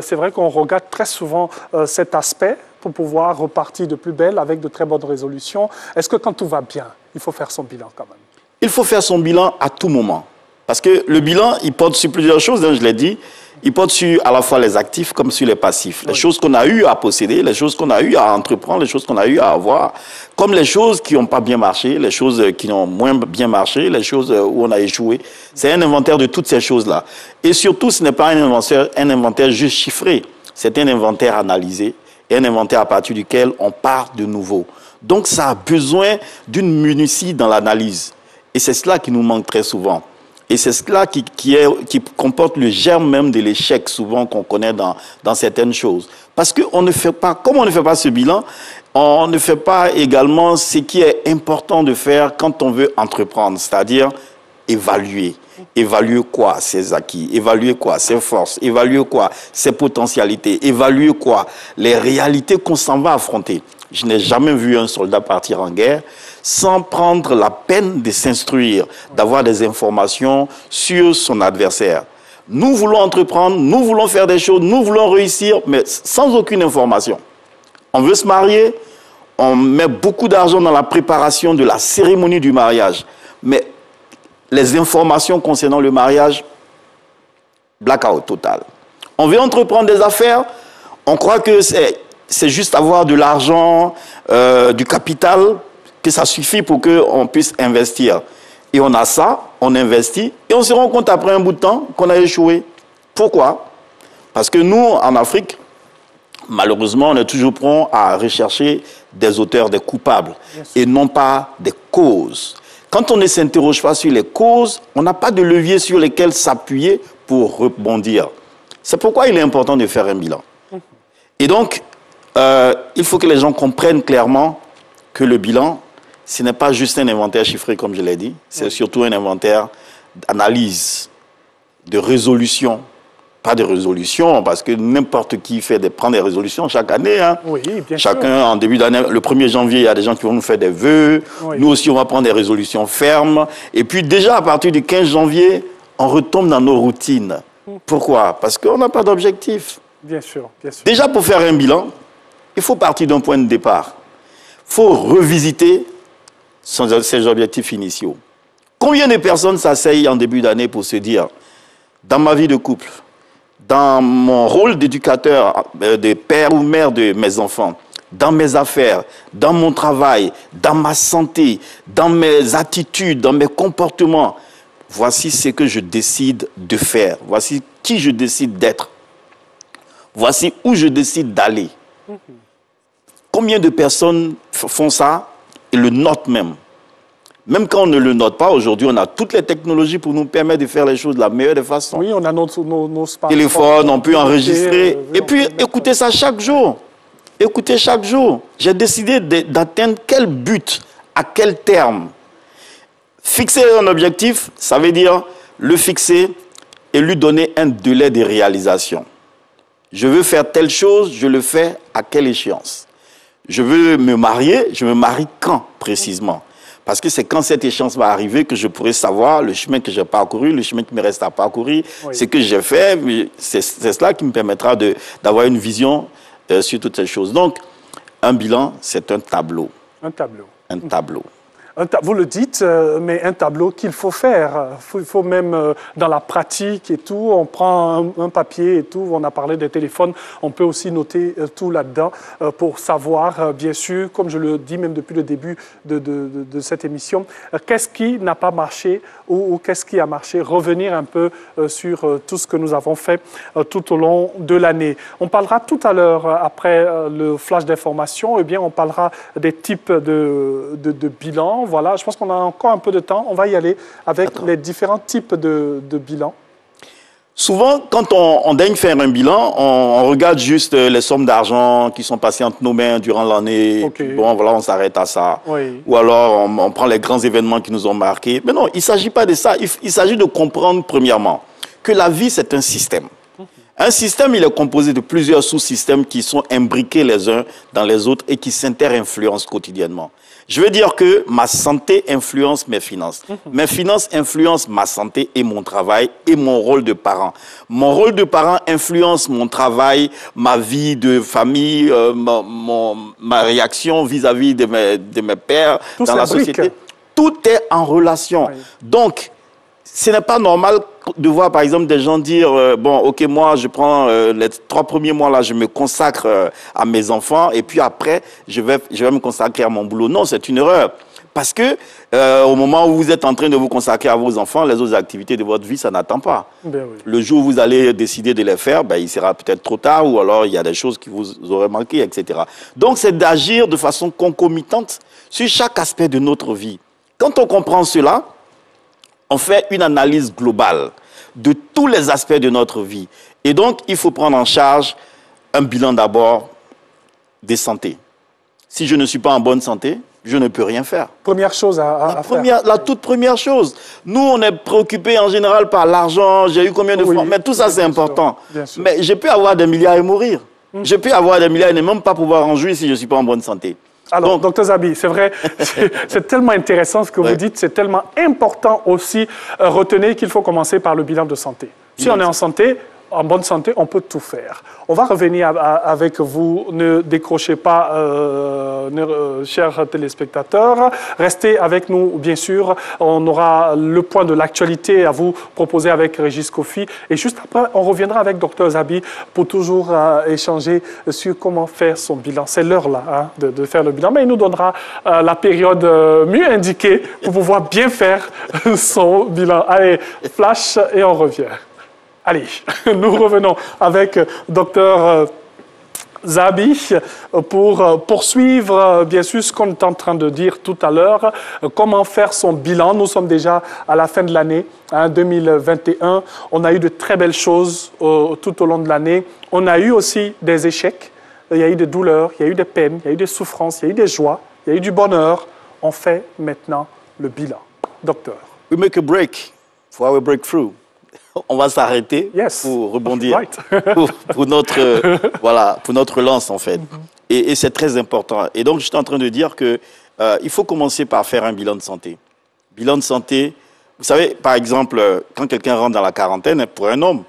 C'est vrai qu'on regarde très souvent cet aspect pour pouvoir repartir de plus belle avec de très bonnes résolutions. Est-ce que quand tout va bien, il faut faire son bilan quand même? Il faut faire son bilan à tout moment. Parce que le bilan, il porte sur plusieurs choses, hein, je l'ai dit. Il porte sur à la fois les actifs comme sur les passifs. Oui. Les choses qu'on a eu à posséder, les choses qu'on a eu à entreprendre, les choses qu'on a eu à avoir, comme les choses qui n'ont pas bien marché, les choses qui ont moins bien marché, les choses où on a échoué. C'est un inventaire de toutes ces choses-là. Et surtout, ce n'est pas un inventaire juste chiffré. C'est un inventaire analysé et un inventaire à partir duquel on part de nouveau. Donc, ça a besoin d'une minutie dans l'analyse. Et c'est cela qui nous manque très souvent. Et c'est cela qui comporte le germe même de l'échec, souvent qu'on connaît dans certaines choses. Parce qu'on ne fait pas, comme on ne fait pas ce bilan, on ne fait pas également ce qui est important de faire quand on veut entreprendre, c'est-à-dire évaluer. Évaluer quoi? Ses acquis. Évaluer quoi? Ses forces. Évaluer quoi? Ses potentialités. Évaluer quoi? Les réalités qu'on s'en va affronter. Je n'ai jamais vu un soldat partir en guerre sans prendre la peine de s'instruire, d'avoir des informations sur son adversaire. Nous voulons entreprendre, nous voulons faire des choses, nous voulons réussir, mais sans aucune information. On veut se marier, on met beaucoup d'argent dans la préparation de la cérémonie du mariage. Mais les informations concernant le mariage, blackout total. On veut entreprendre des affaires, on croit que c'est juste avoir de l'argent, du capital, que ça suffit pour qu'on puisse investir. Et on a ça, on investit, et on se rend compte après un bout de temps qu'on a échoué. Pourquoi? Parce que nous, en Afrique, malheureusement, on est toujours prompt à rechercher des auteurs, des coupables, et non pas des causes. Quand on ne s'interroge pas sur les causes, on n'a pas de levier sur lesquels s'appuyer pour rebondir. C'est pourquoi il est important de faire un bilan. Et donc, il faut que les gens comprennent clairement que le bilan, ce n'est pas juste un inventaire chiffré, comme je l'ai dit, c'est surtout un inventaire d'analyse, de résolution. Pas de résolution, parce que n'importe qui prend des résolutions chaque année. Hein. Oui, bien Chacun, en début d'année, le 1er janvier, il y a des gens qui vont nous faire des vœux. Oui. Nous aussi, on va prendre des résolutions fermes. Et puis déjà, à partir du 15 janvier, on retombe dans nos routines. Pourquoi? Parce qu'on n'a pas d'objectif. Bien sûr, bien sûr. Déjà, pour faire un bilan, il faut partir d'un point de départ. Il faut revisiter ses objectifs initiaux. Combien de personnes s'asseyent en début d'année pour se dire, dans ma vie de couple, dans mon rôle d'éducateur, de père ou mère de mes enfants, dans mes affaires, dans mon travail, dans ma santé, dans mes attitudes, dans mes comportements, voici ce que je décide de faire, voici qui je décide d'être, voici où je décide d'aller. Combien de personnes font ça et le notent même? Même quand on ne le note pas, aujourd'hui, on a toutes les technologies pour nous permettre de faire les choses de la meilleure des façons. Oui, on a nos téléphones, on peut enregistrer. Et puis, écoutez ça chaque jour. Écoutez chaque jour. J'ai décidé d'atteindre quel but, à quel terme. Fixer un objectif, ça veut dire le fixer et lui donner un délai de réalisation. Je veux faire telle chose, je le fais à quelle échéance? Je veux me marier, je me marie quand précisément? Parce que c'est quand cette échéance va arriver que je pourrai savoir le chemin que j'ai parcouru, le chemin qui me reste à parcourir, ce que j'ai fait. C'est cela qui me permettra d'avoir une vision sur toutes ces choses. Donc, un bilan, c'est un tableau. Un tableau. Un tableau. Vous le dites, mais un tableau qu'il faut faire. Il faut même, dans la pratique et tout, on prend un papier et tout, on a parlé des téléphones, on peut aussi noter tout là-dedans pour savoir, bien sûr, comme je le dis même depuis le début de cette émission, qu'est-ce qui n'a pas marché ou qu'est-ce qui a marché, revenir un peu sur tout ce que nous avons fait tout au long de l'année. On parlera tout à l'heure, après le flash d'information, eh bien, on parlera des types de bilans. Voilà, je pense qu'on a encore un peu de temps. On va y aller avec les différents types de bilans. Souvent, quand on daigne faire un bilan, on regarde juste les sommes d'argent qui sont passées entre nos mains durant l'année. Okay. Bon, voilà, on s'arrête à ça. Oui. Ou alors, on prend les grands événements qui nous ont marqués. Mais non, il ne s'agit pas de ça. Il s'agit de comprendre, premièrement, que la vie, c'est un système. Un système, il est composé de plusieurs sous-systèmes qui sont imbriqués les uns dans les autres et qui s'inter-influencent quotidiennement. Je veux dire que ma santé influence mes finances. Mes finances influencent ma santé et mon travail et mon rôle de parent. Mon rôle de parent influence mon travail, ma vie de famille, ma réaction vis-à-vis de mes pairs dans la société. Tout est en relation. Oui. Donc, ce n'est pas normal de voir, par exemple, des gens dire bon, ok, moi, je prends les 3 premiers mois, là, je me consacre à mes enfants, et puis après, je vais me consacrer à mon boulot. Non, c'est une erreur. Parce que au moment où vous êtes en train de vous consacrer à vos enfants, les autres activités de votre vie, ça n'attend pas. Ben oui. Le jour où vous allez décider de les faire, ben, il sera peut-être trop tard, ou alors il y a des choses qui vous auraient manqué, etc. Donc, c'est d'agir de façon concomitante sur chaque aspect de notre vie. Quand on comprend cela, on fait une analyse globale de tous les aspects de notre vie. Et donc, il faut prendre en charge un bilan d'abord de santé. Si je ne suis pas en bonne santé, je ne peux rien faire. Première chose à faire. La toute première chose. Nous, on est préoccupés en général par l'argent, j'ai eu combien de francs, mais tout ça, c'est important. Bien sûr. Mais je peux avoir des milliards et mourir. Je peux avoir des milliards et ne même pas pouvoir en jouir si je ne suis pas en bonne santé. Alors, Dr Zabi, c'est vrai, c'est tellement intéressant ce que vous dites, c'est tellement important aussi. Retenez qu'il faut commencer par le bilan de santé. Si on est en bonne santé, on peut tout faire. On va revenir avec vous. Ne décrochez pas, chers téléspectateurs. Restez avec nous, bien sûr. On aura le point de l'actualité à vous proposer avec Régis Kofi. Et juste après, on reviendra avec Dr Zabi pour toujours échanger sur comment faire son bilan. C'est l'heure là hein, de faire le bilan. Mais il nous donnera la période mieux indiquée pour pouvoir bien faire son bilan. Allez, flash et on revient. Allez, nous revenons avec Dr Zabi pour poursuivre, bien sûr, ce qu'on est en train de dire tout à l'heure, comment faire son bilan. Nous sommes déjà à la fin de l'année, hein, 2021. On a eu de très belles choses tout au long de l'année. On a eu aussi des échecs, il y a eu des douleurs, il y a eu des peines, il y a eu des souffrances, il y a eu des joies, il y a eu du bonheur. On fait maintenant le bilan. Docteur. We make a break for our breakthrough. On va s'arrêter pour rebondir, pour notre lance, en fait. Et c'est très important. Et donc, je suis en train de dire que il faut commencer par faire un bilan de santé. Bilan de santé, vous savez, par exemple, quand quelqu'un rentre dans la quarantaine, pour un homme,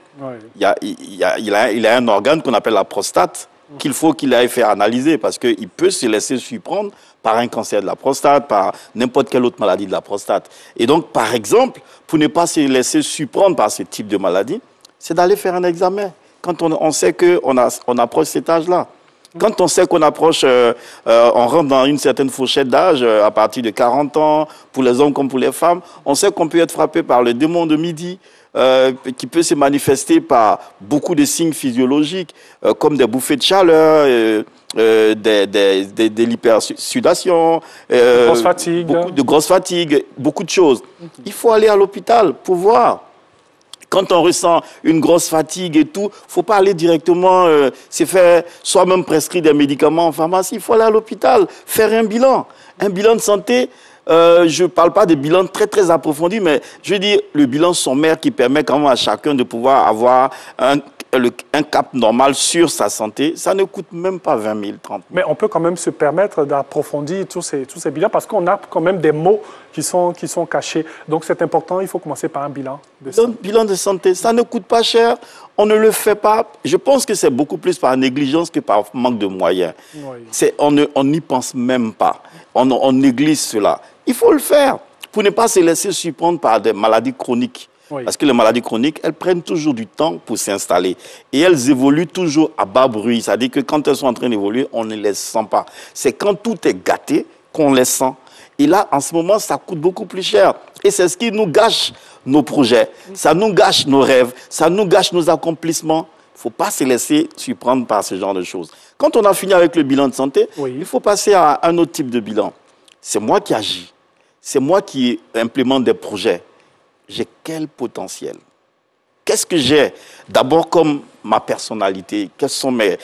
il a un organe qu'on appelle la prostate, qu'il faut qu'il aille faire analyser, parce qu'il peut se laisser surprendre par un cancer de la prostate, par n'importe quelle autre maladie de la prostate. Et donc, par exemple, pour ne pas se laisser surprendre par ce type de maladie, c'est d'aller faire un examen. Quand on sait qu'on approche cet âge-là. Quand on sait qu'on approche, on rentre dans une certaine fourchette d'âge, à partir de 40 ans, pour les hommes comme pour les femmes, on sait qu'on peut être frappé par le démon de midi, qui peut se manifester par beaucoup de signes physiologiques, comme des bouffées de chaleur, de l'hypersudation, de grosses fatigues, beaucoup de choses. Il faut aller à l'hôpital pour voir. Quand on ressent une grosse fatigue et tout, il ne faut pas aller directement se faire soi-même prescrire des médicaments en pharmacie. Il faut aller à l'hôpital, faire un bilan de santé. Je ne parle pas de bilan très, très approfondi, mais je veux dire le bilan sommaire qui permet quand même à chacun de pouvoir avoir un cap normal sur sa santé. Ça ne coûte même pas 20 000, 30 000. Mais on peut quand même se permettre d'approfondir tous ces bilans parce qu'on a quand même des mots qui sont cachés. Donc c'est important, il faut commencer par un bilan de santé. Bilan de santé, ça ne coûte pas cher, on ne le fait pas. Je pense que c'est beaucoup plus par négligence que par manque de moyens. Oui. On n'y pense même pas. On néglige cela. Il faut le faire pour ne pas se laisser surprendre par des maladies chroniques. Oui. Parce que les maladies chroniques, elles prennent toujours du temps pour s'installer. Et elles évoluent toujours à bas bruit. C'est-à-dire que quand elles sont en train d'évoluer, on ne les sent pas. C'est quand tout est gâté qu'on les sent. Et là, en ce moment, ça coûte beaucoup plus cher. Et c'est ce qui nous gâche nos projets. Ça nous gâche nos rêves. Ça nous gâche nos accomplissements. Il ne faut pas se laisser surprendre par ce genre de choses. Quand on a fini avec le bilan de santé, il faut passer à un autre type de bilan. C'est moi qui agis. C'est moi qui implémente des projets. J'ai quel potentiel? Qu'est-ce que j'ai d'abord comme ma personnalité? Quelles sont mes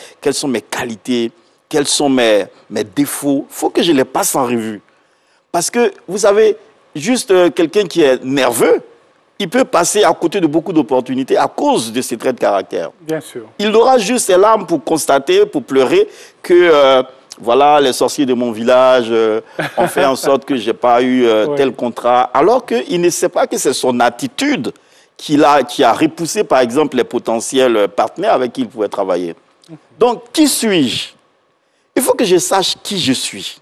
qualités? Quels sont mes défauts? Il faut que je les passe en revue. Parce que, vous savez, juste quelqu'un qui est nerveux, il peut passer à côté de beaucoup d'opportunités à cause de ses traits de caractère. Bien sûr. Il aura juste ses larmes pour constater, pour pleurer que, voilà, les sorciers de mon village ont fait en sorte que je n'ai pas eu tel contrat. Alors qu'il ne sait pas que c'est son attitude qui a repoussé, par exemple, les potentiels partenaires avec qui il pouvait travailler. Donc, qui suis-je? Il faut que je sache qui je suis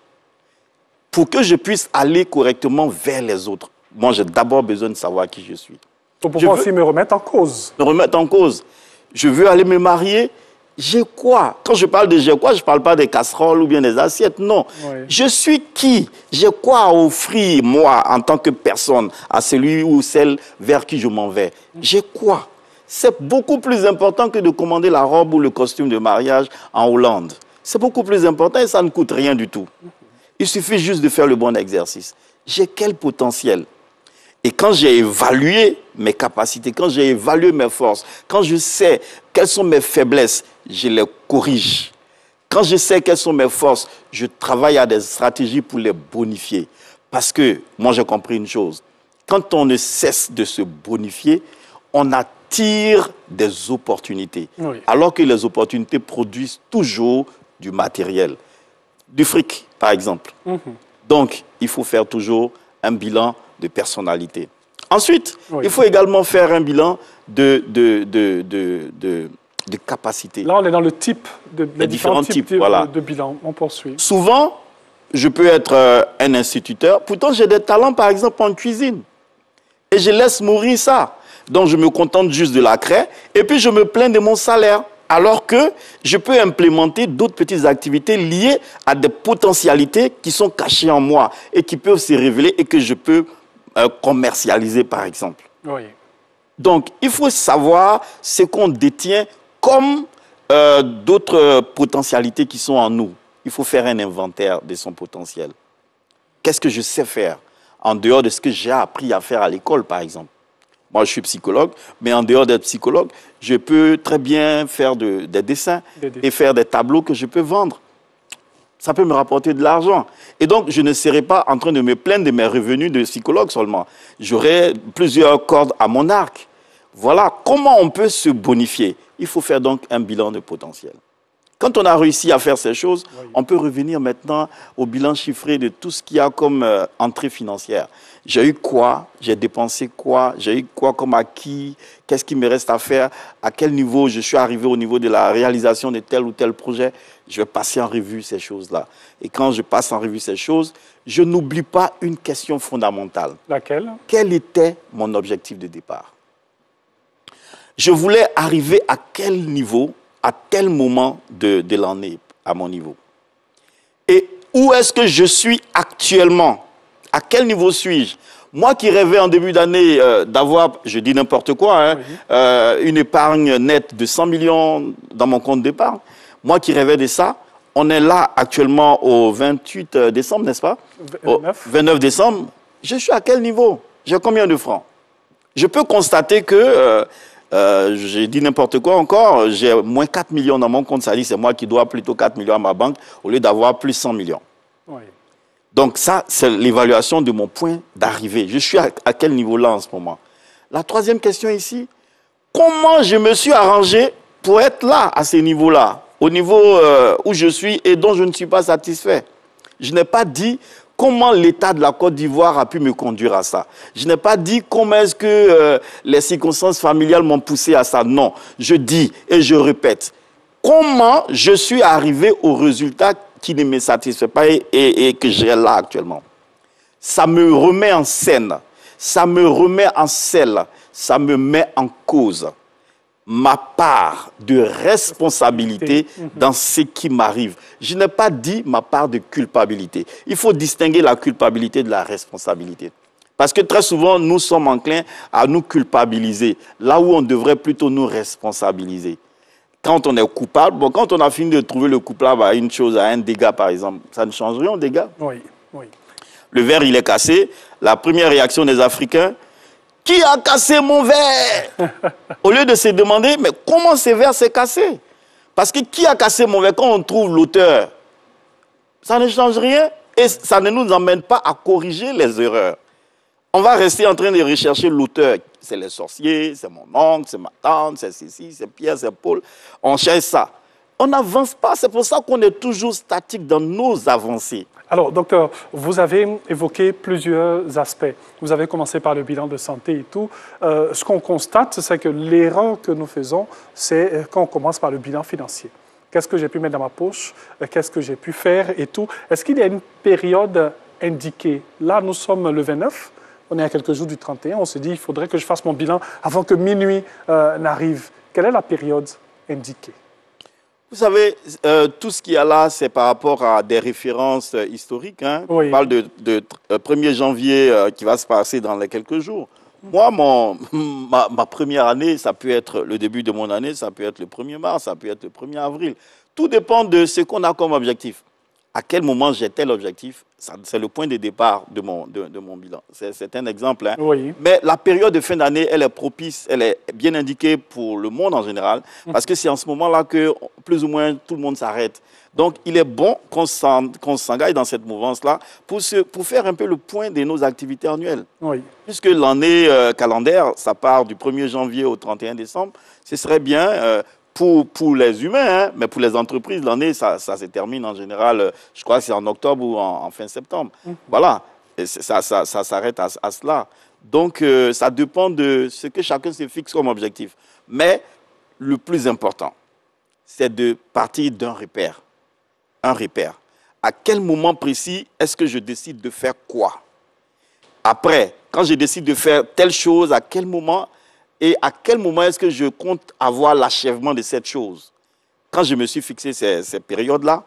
pour que je puisse aller correctement vers les autres. Moi, j'ai d'abord besoin de savoir qui je suis. Pour pouvoir aussi me remettre en cause. Me remettre en cause. Je veux aller me marier. J'ai quoi? Quand je parle de j'ai quoi, je ne parle pas des casseroles ou bien des assiettes. Non. Oui. Je suis qui? J'ai quoi à offrir, moi, en tant que personne, à celui ou celle vers qui je m'en vais? J'ai quoi? C'est beaucoup plus important que de commander la robe ou le costume de mariage en Hollande. C'est beaucoup plus important et ça ne coûte rien du tout. Il suffit juste de faire le bon exercice. J'ai quel potentiel? Et quand j'ai évalué mes capacités, quand j'ai évalué mes forces, quand je sais quelles sont mes faiblesses, je les corrige. Quand je sais quelles sont mes forces, je travaille à des stratégies pour les bonifier. Parce que, moi j'ai compris une chose, quand on ne cesse de se bonifier, on attire des opportunités. Oui. Alors que les opportunités produisent toujours du matériel, du fric par exemple. Donc, il faut faire toujours un bilan de personnalité. Ensuite, il faut également faire un bilan de capacité. Là, on est dans le type les différents types voilà. de bilan. On poursuit. Souvent, je peux être un instituteur. Pourtant, j'ai des talents, par exemple, en cuisine. Et je laisse mourir ça. Donc, je me contente juste de la craie. Et puis, je me plains de mon salaire. Alors que je peux implémenter d'autres petites activités liées à des potentialités qui sont cachées en moi et qui peuvent se révéler et que je peux commercialiser, par exemple. Oui. Donc, il faut savoir ce qu'on détient comme d'autres potentialités qui sont en nous. Il faut faire un inventaire de son potentiel. Qu'est-ce que je sais faire en dehors de ce que j'ai appris à faire à l'école, par exemple? Moi, je suis psychologue, mais en dehors d'être psychologue, je peux très bien faire des dessins et faire des tableaux que je peux vendre. Ça peut me rapporter de l'argent. Et donc, je ne serai pas en train de me plaindre de mes revenus de psychologue seulement. J'aurai plusieurs cordes à mon arc. Voilà comment on peut se bonifier. Il faut faire donc un bilan de potentiel. Quand on a réussi à faire ces choses, on peut revenir maintenant au bilan chiffré de tout ce qu'il y a comme entrée financière. J'ai eu quoi? J'ai dépensé quoi? J'ai eu quoi comme acquis? Qu'est-ce qui me reste à faire? À quel niveau je suis arrivé au niveau de la réalisation de tel ou tel projet? Je vais passer en revue ces choses-là. Et quand je passe en revue ces choses, je n'oublie pas une question fondamentale. Laquelle? Quel était mon objectif de départ? Je voulais arriver à quel niveau, à tel moment de l'année, à mon niveau? Et où est-ce que je suis actuellement? À quel niveau suis-je? Moi qui rêvais en début d'année d'avoir, je dis n'importe quoi, une épargne nette de 100 millions dans mon compte d'épargne, moi qui rêvais de ça, on est là actuellement au 28 décembre, n'est-ce pas? 29 décembre. Je suis à quel niveau? J'ai combien de francs? Je peux constater que... j'ai dit n'importe quoi encore, j'ai moins 4 millions dans mon compte, ça dit c'est moi qui dois plutôt 4 millions à ma banque au lieu d'avoir plus 100 millions. Oui. Donc ça, c'est l'évaluation de mon point d'arrivée. Je suis à quel niveau-là en ce moment? La troisième question ici, comment je me suis arrangé pour être là, à ce niveau-là, au niveau où je suis et dont je ne suis pas satisfait? Je n'ai pas dit comment l'État de la Côte d'Ivoire a pu me conduire à ça. Je n'ai pas dit comment est-ce que les circonstances familiales m'ont poussé à ça. Non, je dis et je répète, comment je suis arrivé au résultat qui ne me satisfait pas et que j'ai là actuellement. Ça me remet en scène, ça me remet en selle, ça me met en cause ma part de responsabilité dans ce qui m'arrive. Je n'ai pas dit ma part de culpabilité. Il faut distinguer la culpabilité de la responsabilité. Parce que très souvent, nous sommes enclins à nous culpabiliser, là où on devrait plutôt nous responsabiliser. Quand on est coupable, bon, quand on a fini de trouver le coupable à une chose, à un dégât par exemple, ça ne change rien au dégât. Oui, oui. Le verre, il est cassé. La première réaction des Africains, Qui a cassé mon verre? Au lieu de se demander, mais comment ce verre s'est cassé? Parce que qui a cassé mon verre? Quand on trouve l'auteur, ça ne change rien et ça ne nous emmène pas à corriger les erreurs. On va rester en train de rechercher l'auteur. C'est les sorciers, c'est mon oncle, c'est ma tante, c'est Cécile, c'est Pierre, c'est Paul. On cherche ça. On n'avance pas. C'est pour ça qu'on est toujours statique dans nos avancées. Alors, docteur, vous avez évoqué plusieurs aspects. Vous avez commencé par le bilan de santé et tout. Ce qu'on constate, c'est que l'erreur que nous faisons, c'est quand on commence par le bilan financier. Qu'est-ce que j'ai pu mettre dans ma poche? Qu'est-ce que j'ai pu faire et tout? Est-ce qu'il y a une période indiquée? Là, nous sommes le 29. On est à quelques jours du 31. On se dit, il faudrait que je fasse mon bilan avant que minuit n'arrive. Quelle est la période indiquée? Vous savez, tout ce qu'il y a là, c'est par rapport à des références historiques. Hein. Oui. On parle de 1er janvier qui va se passer dans les quelques jours. Moi, ma première année, ça peut être le début de mon année, ça peut être le 1er mars, ça peut être le 1er avril. Tout dépend de ce qu'on a comme objectif. À quel moment j'ai tel objectif? C'est le point de départ de mon bilan. C'est un exemple. Hein. Oui. Mais la période de fin d'année, elle est propice, elle est bien indiquée pour le monde en général, parce que c'est en ce moment-là que plus ou moins tout le monde s'arrête. Donc, il est bon qu'on s'engage dans cette mouvance-là pour faire un peu le point de nos activités annuelles. Oui. Puisque l'année calendaire, ça part du 1er janvier au 31 décembre, ce serait bien... Pour les humains, hein, mais pour les entreprises, l'année, ça se termine en général, je crois que c'est en octobre ou en fin septembre. Voilà, et ça s'arrête à cela. Donc, ça dépend de ce que chacun se fixe comme objectif. Mais le plus important, c'est de partir d'un repère. Un repère. À quel moment précis est-ce que je décide de faire quoi? Après, quand je décide de faire telle chose, à quel moment... Et à quel moment est-ce que je compte avoir l'achèvement de cette chose? Quand je me suis fixé ces périodes-là,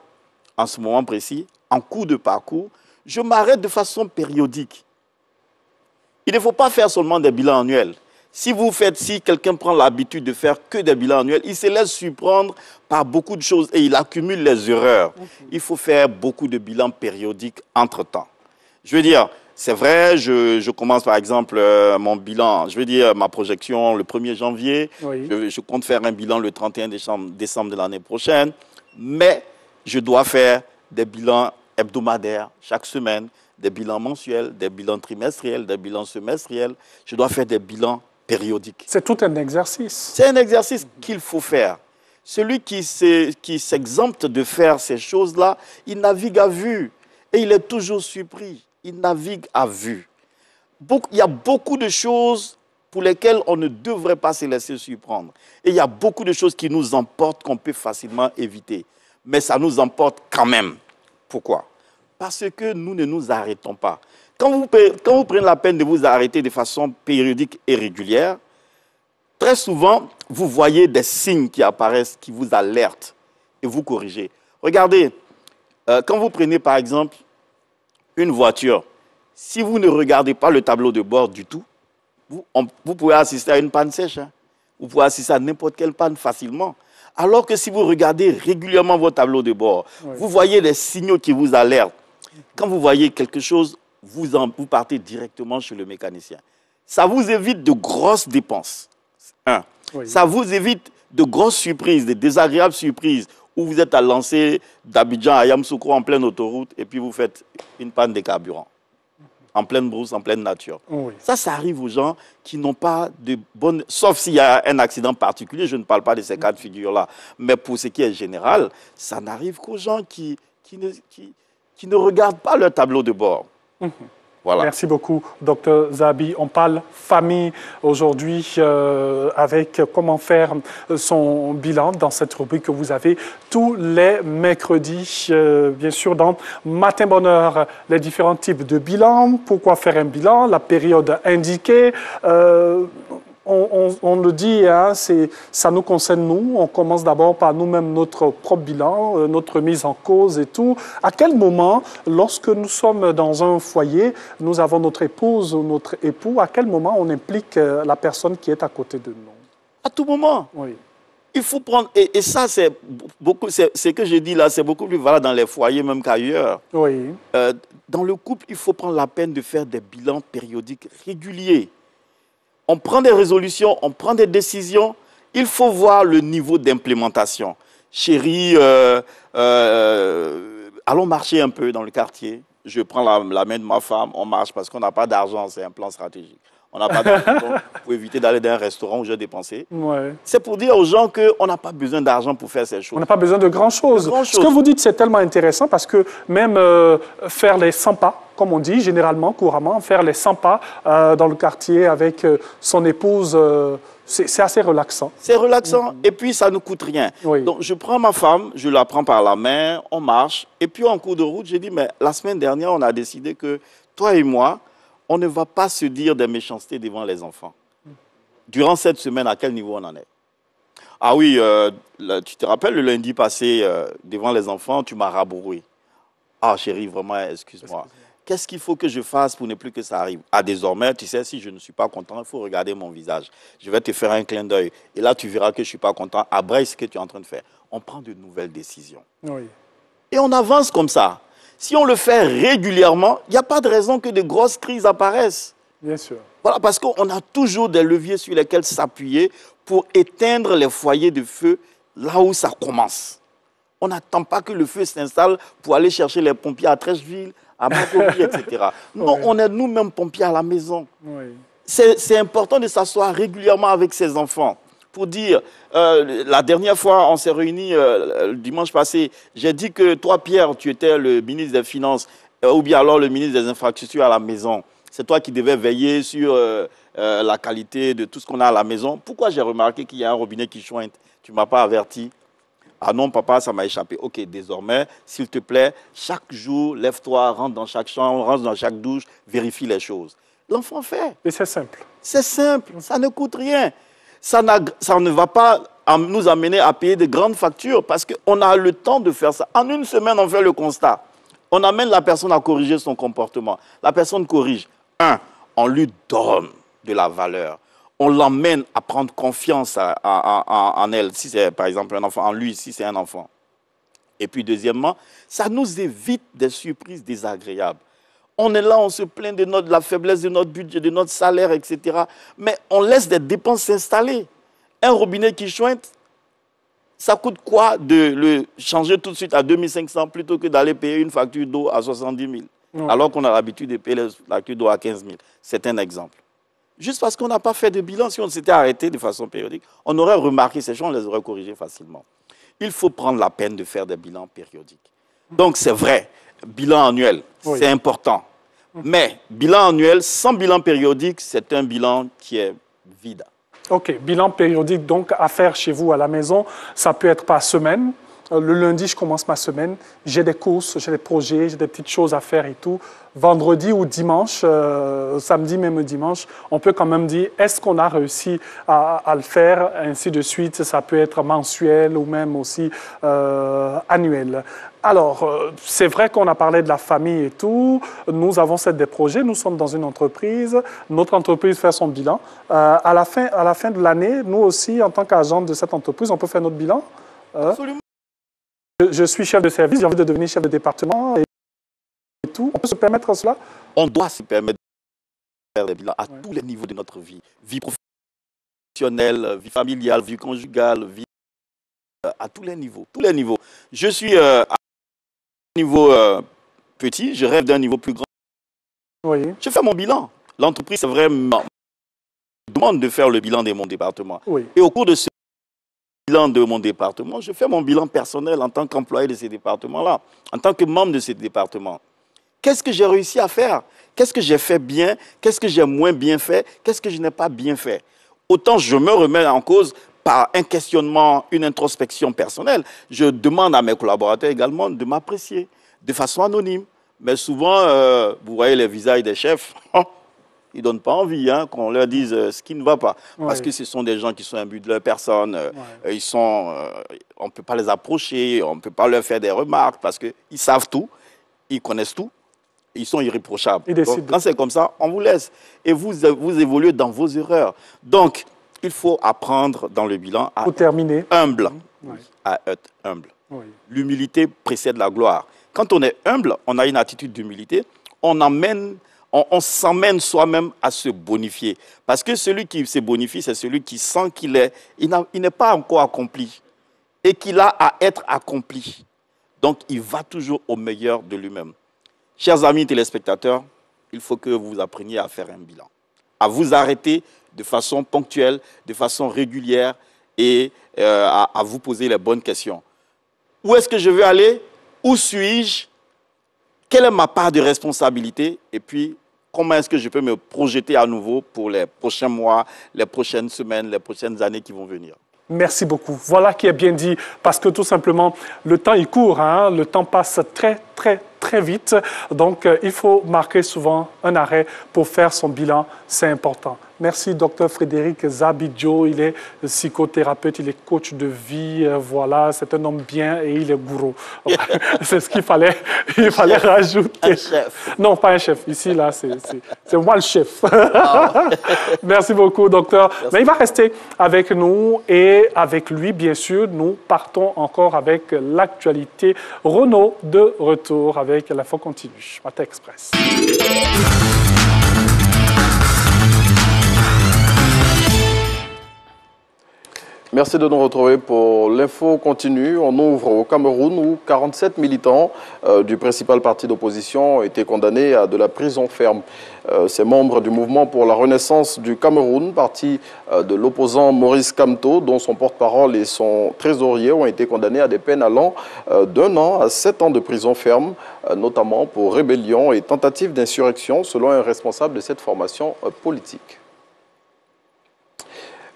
en ce moment précis, en cours de parcours, je m'arrête de façon périodique. Il ne faut pas faire seulement des bilans annuels. Si quelqu'un prend l'habitude de faire que des bilans annuels, il se laisse surprendre par beaucoup de choses et il accumule les erreurs. Il faut faire beaucoup de bilans périodiques entre-temps. Je veux dire... C'est vrai, je commence par exemple mon bilan, je veux dire ma projection le 1er janvier, Oui. je compte faire un bilan le 31 décembre de l'année prochaine, mais je dois faire des bilans hebdomadaires chaque semaine, des bilans mensuels, des bilans trimestriels, des bilans semestriels, je dois faire des bilans périodiques. C'est tout un exercice. C'est un exercice qu'il faut faire. Celui qui s'exempte de faire ces choses-là, il navigue à vue et il est toujours surpris. Il navigue à vue. Il y a beaucoup de choses pour lesquelles on ne devrait pas se laisser surprendre. Et il y a beaucoup de choses qui nous emportent qu'on peut facilement éviter. Mais ça nous emporte quand même. Pourquoi? Parce que nous ne nous arrêtons pas. Quand vous prenez la peine de vous arrêter de façon périodique et régulière, très souvent, vous voyez des signes qui apparaissent, qui vous alertent et vous corrigez. Regardez, quand vous prenez par exemple une voiture, si vous ne regardez pas le tableau de bord du tout, vous pouvez assister à une panne sèche. Hein. Vous pouvez assister à n'importe quelle panne facilement. Alors que si vous regardez régulièrement votre tableau de bord, vous voyez les signaux qui vous alertent. Quand vous voyez quelque chose, vous partez directement chez le mécanicien. Ça vous évite de grosses dépenses. Ça vous évite de grosses surprises, de désagréables surprises, où vous êtes à lancer d'Abidjan à Yamoussoukro en pleine autoroute et puis vous faites une panne de carburant. En pleine brousse, en pleine nature. Ça arrive aux gens qui n'ont pas de bonnes... Sauf s'il y a un accident particulier, je ne parle pas de ces cas de figure-là. Mais pour ce qui est général, ça n'arrive qu'aux gens qui ne regardent pas leur tableau de bord. Voilà. Merci beaucoup, Dr Zahabi. On parle famille aujourd'hui avec comment faire son bilan dans cette rubrique que vous avez tous les mercredis, bien sûr, dans Matin Bonheur, les différents types de bilans, pourquoi faire un bilan, la période indiquée. On le dit, hein, ça nous concerne nous. On commence d'abord par nous-mêmes notre propre bilan, notre mise en cause et tout. À quel moment, lorsque nous sommes dans un foyer, nous avons notre épouse ou notre époux, à quel moment on implique la personne qui est à côté de nous? À tout moment. Oui. Il faut prendre, et ça, c'est beaucoup, ce que je dis là, c'est beaucoup plus valable dans les foyers même qu'ailleurs. Oui. Dans le couple, il faut prendre la peine de faire des bilans périodiques réguliers. On prend des résolutions, on prend des décisions. Il faut voir le niveau d'implémentation. Chérie, allons marcher un peu dans le quartier. Je prends la main de ma femme, on marche parce qu'on n'a pas d'argent, c'est un plan stratégique. On n'a pas d'argent pour éviter d'aller dans un restaurant où j'ai dépensé. Ouais. C'est pour dire aux gens qu'on n'a pas besoin d'argent pour faire ces choses. On n'a pas besoin de grand-chose. Ce que vous dites, c'est tellement intéressant parce que même faire les 100 pas, comme on dit généralement, couramment, faire les 100 pas dans le quartier avec son épouse, c'est assez relaxant. C'est relaxant et puis ça ne coûte rien. Oui. Donc je prends ma femme, je la prends par la main, on marche et puis en cours de route, j'ai dit, mais la semaine dernière, on a décidé que toi et moi, on ne va pas se dire des méchancetés devant les enfants. Durant cette semaine, à quel niveau on en est? Ah oui, tu te rappelles, le lundi passé, devant les enfants, tu m'as rabouré. Ah chérie, vraiment, excuse-moi. Qu'est-ce qu'il faut que je fasse pour ne plus que ça arrive? Ah, désormais, tu sais, si je ne suis pas content, il faut regarder mon visage. Je vais te faire un clin d'œil. Et là, tu verras que je ne suis pas content. Abrège ce que tu es en train de faire. On prend de nouvelles décisions. Oui. Et on avance comme ça. Si on le fait régulièrement, il n'y a pas de raison que de grosses crises apparaissent. Bien sûr. Voilà, parce qu'on a toujours des leviers sur lesquels s'appuyer pour éteindre les foyers de feu là où ça commence. On n'attend pas que le feu s'installe pour aller chercher les pompiers à Trècheville, à Macorie, etc. Non, on est nous-mêmes pompiers à la maison. Oui. C'est important de s'asseoir régulièrement avec ses enfants pour dire, la dernière fois, on s'est réunis le dimanche passé, j'ai dit que toi, Pierre, tu étais le ministre des Finances ou bien alors le ministre des Infrastructures à la maison. C'est toi qui devais veiller sur la qualité de tout ce qu'on a à la maison. Pourquoi j'ai remarqué qu'il y a un robinet qui chointe? Tu ne m'as pas averti? Ah non, papa, ça m'a échappé. Ok, désormais, s'il te plaît, chaque jour, lève-toi, rentre dans chaque chambre, rentre dans chaque douche, vérifie les choses. L'enfant fait. Et c'est simple. C'est simple, ça ne coûte rien. Ça ne va pas nous amener à payer de grandes factures parce qu'on a le temps de faire ça. En une semaine, on fait le constat. On amène la personne à corriger son comportement. La personne corrige. On lui donne de la valeur. On l'emmène à prendre confiance en elle, si c'est par exemple un enfant, en lui, si c'est un enfant. Et puis deuxièmement, ça nous évite des surprises désagréables. On est là, on se plaint de la faiblesse de notre budget, de notre salaire, etc. Mais on laisse des dépenses s'installer. Un robinet qui chointe, ça coûte quoi de le changer tout de suite à 2500 plutôt que d'aller payer une facture d'eau à 70 000 alors qu'on a l'habitude de payer la facture d'eau à 15 000. C'est un exemple. Juste parce qu'on n'a pas fait de bilan, si on s'était arrêté de façon périodique, on aurait remarqué ces choses, on les aurait corrigées facilement. Il faut prendre la peine de faire des bilans périodiques. Donc c'est vrai, bilan annuel, c'est important. Mais bilan annuel sans bilan périodique, c'est un bilan qui est vide. Ok, bilan périodique donc à faire chez vous à la maison, ça peut être par semaine. Le lundi, je commence ma semaine, j'ai des courses, j'ai des projets, j'ai des petites choses à faire et tout. Vendredi ou dimanche, samedi même dimanche, on peut quand même dire est-ce qu'on a réussi à le faire, ainsi de suite. Ça peut être mensuel ou même aussi annuel. Alors, c'est vrai qu'on a parlé de la famille et tout. Nous avons des projets, nous sommes dans une entreprise. Notre entreprise fait son bilan. À la fin de l'année, nous aussi, en tant qu'agent de cette entreprise, on peut faire notre bilan. Absolument. Je suis chef de service, j'ai envie de devenir chef de département et tout. On peut se permettre cela? On doit se permettre de faire des bilans à tous les niveaux de notre vie. Vie professionnelle, vie familiale, vie conjugale, vie à tous les niveaux. Tous les niveaux. Je suis à un niveau petit, je rêve d'un niveau plus grand. Oui. Je fais mon bilan. L'entreprise, c'est vraiment demande de faire le bilan de mon département. Oui. Et au cours de ce bilan de mon département, je fais mon bilan personnel en tant qu'employé de ces départements-là, en tant que membre de ces départements. Qu'est-ce que j'ai réussi à faire? Qu'est-ce que j'ai fait bien? Qu'est-ce que j'ai moins bien fait? Qu'est-ce que je n'ai pas bien fait? Autant je me remets en cause par un questionnement, une introspection personnelle. Je demande à mes collaborateurs également de m'apprécier de façon anonyme. Mais souvent, vous voyez les visages des chefs, ils ne donnent pas envie qu'on leur dise ce qui ne va pas. Parce que ce sont des gens qui sont imbus de leur personne. On ne peut pas les approcher, on ne peut pas leur faire des remarques parce qu'ils savent tout, ils connaissent tout, ils sont irréprochables. Donc, quand c'est comme ça, on vous laisse. Et vous évoluez dans vos erreurs. Donc, il faut apprendre dans le bilan à être humble. À être humble. L'humilité précède la gloire. Quand on est humble, on a une attitude d'humilité, on emmène on s'emmène soi-même à se bonifier. Parce que celui qui se bonifie, c'est celui qui sent qu'il n'est pas encore accompli et qu'il a à être accompli. Donc, il va toujours au meilleur de lui-même. Chers amis téléspectateurs, il faut que vous appreniez à faire un bilan, à vous arrêter de façon ponctuelle, de façon régulière et à vous poser les bonnes questions. Où est-ce que je veux aller? Où suis-je? Quelle est ma part de responsabilité? Et puis, comment est-ce que je peux me projeter à nouveau pour les prochains mois, les prochaines semaines, les prochaines années qui vont venir? Merci beaucoup. Voilà qui est bien dit, parce que tout simplement, le temps il court, hein? Le temps passe très vite. Donc, il faut marquer souvent un arrêt pour faire son bilan, c'est important. Merci, Dr Frédéric Zabidjo. Il est psychothérapeute, il est coach de vie. Voilà, c'est un homme bien et il est gourou. C'est ce qu'il fallait, rajouter. Un chef. Non, pas un chef. Ici, là, c'est moi le chef. Merci beaucoup, docteur. Merci. Mais il va rester avec nous et avec lui, bien sûr, nous partons encore avec l'actualité. Renaud de retour avec l'info continue. Matin Express. Merci de nous retrouver pour l'info continue. On ouvre au Cameroun où 47 militants du principal parti d'opposition ont été condamnés à de la prison ferme. Ces membres du mouvement pour la renaissance du Cameroun, parti de l'opposant Maurice Kamto, dont son porte-parole et son trésorier ont été condamnés à des peines allant d'1 an à 7 ans de prison ferme, notamment pour rébellion et tentative d'insurrection, selon un responsable de cette formation politique.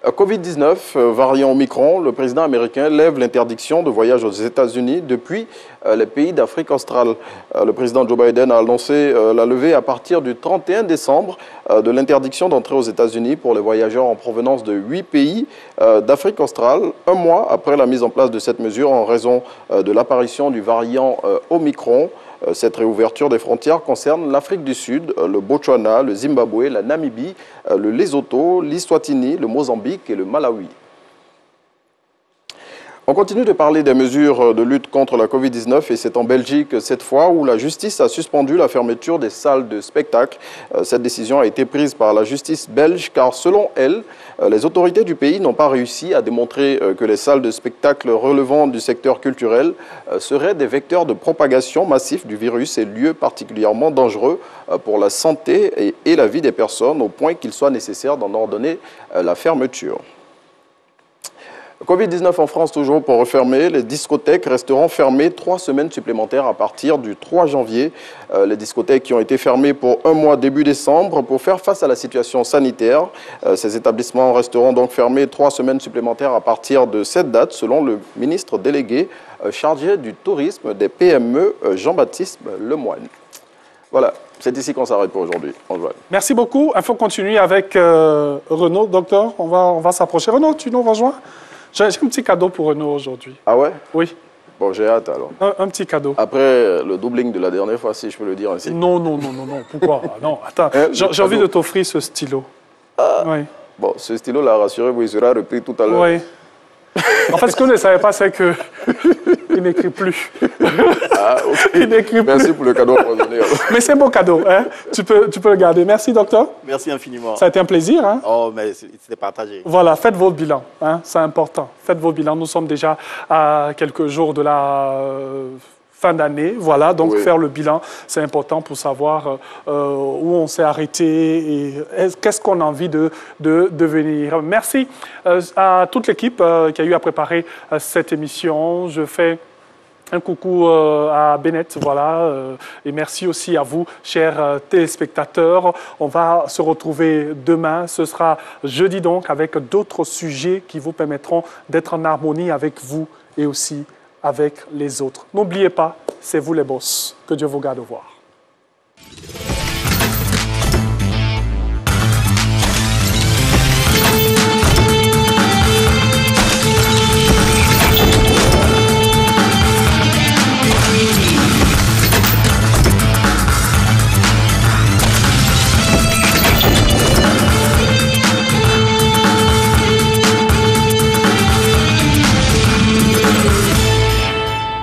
Covid-19, variant Omicron, le président américain lève l'interdiction de voyage aux États-Unis depuis les pays d'Afrique australe. Le président Joe Biden a annoncé la levée à partir du 31 décembre de l'interdiction d'entrer aux États-Unis pour les voyageurs en provenance de 8 pays d'Afrique australe, 1 mois après la mise en place de cette mesure en raison de l'apparition du variant Omicron. Cette réouverture des frontières concerne l'Afrique du Sud, le Botswana, le Zimbabwe, la Namibie, le Lesotho, l'Eswatini, le Mozambique et le Malawi. On continue de parler des mesures de lutte contre la Covid-19 et c'est en Belgique cette fois où la justice a suspendu la fermeture des salles de spectacle. Cette décision a été prise par la justice belge car selon elle, les autorités du pays n'ont pas réussi à démontrer que les salles de spectacle relevant du secteur culturel seraient des vecteurs de propagation massif du virus et lieux particulièrement dangereux pour la santé et la vie des personnes au point qu'il soit nécessaire d'en ordonner la fermeture. Covid-19 en France toujours pour refermer. Les discothèques resteront fermées 3 semaines supplémentaires à partir du 3 janvier. Les discothèques qui ont été fermées pour 1 mois début décembre pour faire face à la situation sanitaire. Ces établissements resteront donc fermés 3 semaines supplémentaires à partir de cette date selon le ministre délégué chargé du tourisme des PME, Jean-Baptiste Lemoine. Voilà, c'est ici qu'on s'arrête pour aujourd'hui. Merci beaucoup. Info continue avec Renaud, docteur. On va s'approcher. Renaud, tu nous rejoins? J'ai un petit cadeau pour Renaud aujourd'hui. Ah ouais? Oui. Bon, j'ai hâte alors. Un petit cadeau. Après le doubling de la dernière fois, si je peux le dire ainsi. Non. Pourquoi? Non, attends. J'ai envie de t'offrir ce stylo. Oui. Bon, ce stylo-là, rassurez-vous, il sera repris tout à l'heure. Oui. En fait, ce que je ne savais pas, c'est qu'il n'écrit plus. Ah, ok. Il n'écrit plus. Merci pour le cadeau empoisonné. Mais c'est un beau cadeau. Hein? Tu peux le garder. Merci, docteur. Merci infiniment. Ça a été un plaisir. Hein? Oh, mais c'était partagé. Voilà, faites votre bilan. Hein? C'est important. Faites votre bilan. Nous sommes déjà à quelques jours de la fin d'année. Voilà, donc oui. Faire le bilan, c'est important pour savoir où on s'est arrêté et qu'est-ce qu'on a envie de devenir. Merci à toute l'équipe qui a eu à préparer cette émission. Je fais un coucou à Bennett, voilà, et merci aussi à vous, chers téléspectateurs. On va se retrouver demain, ce sera jeudi donc, avec d'autres sujets qui vous permettront d'être en harmonie avec vous et aussi avec les autres. N'oubliez pas, c'est vous les boss. Que Dieu vous garde au revoir.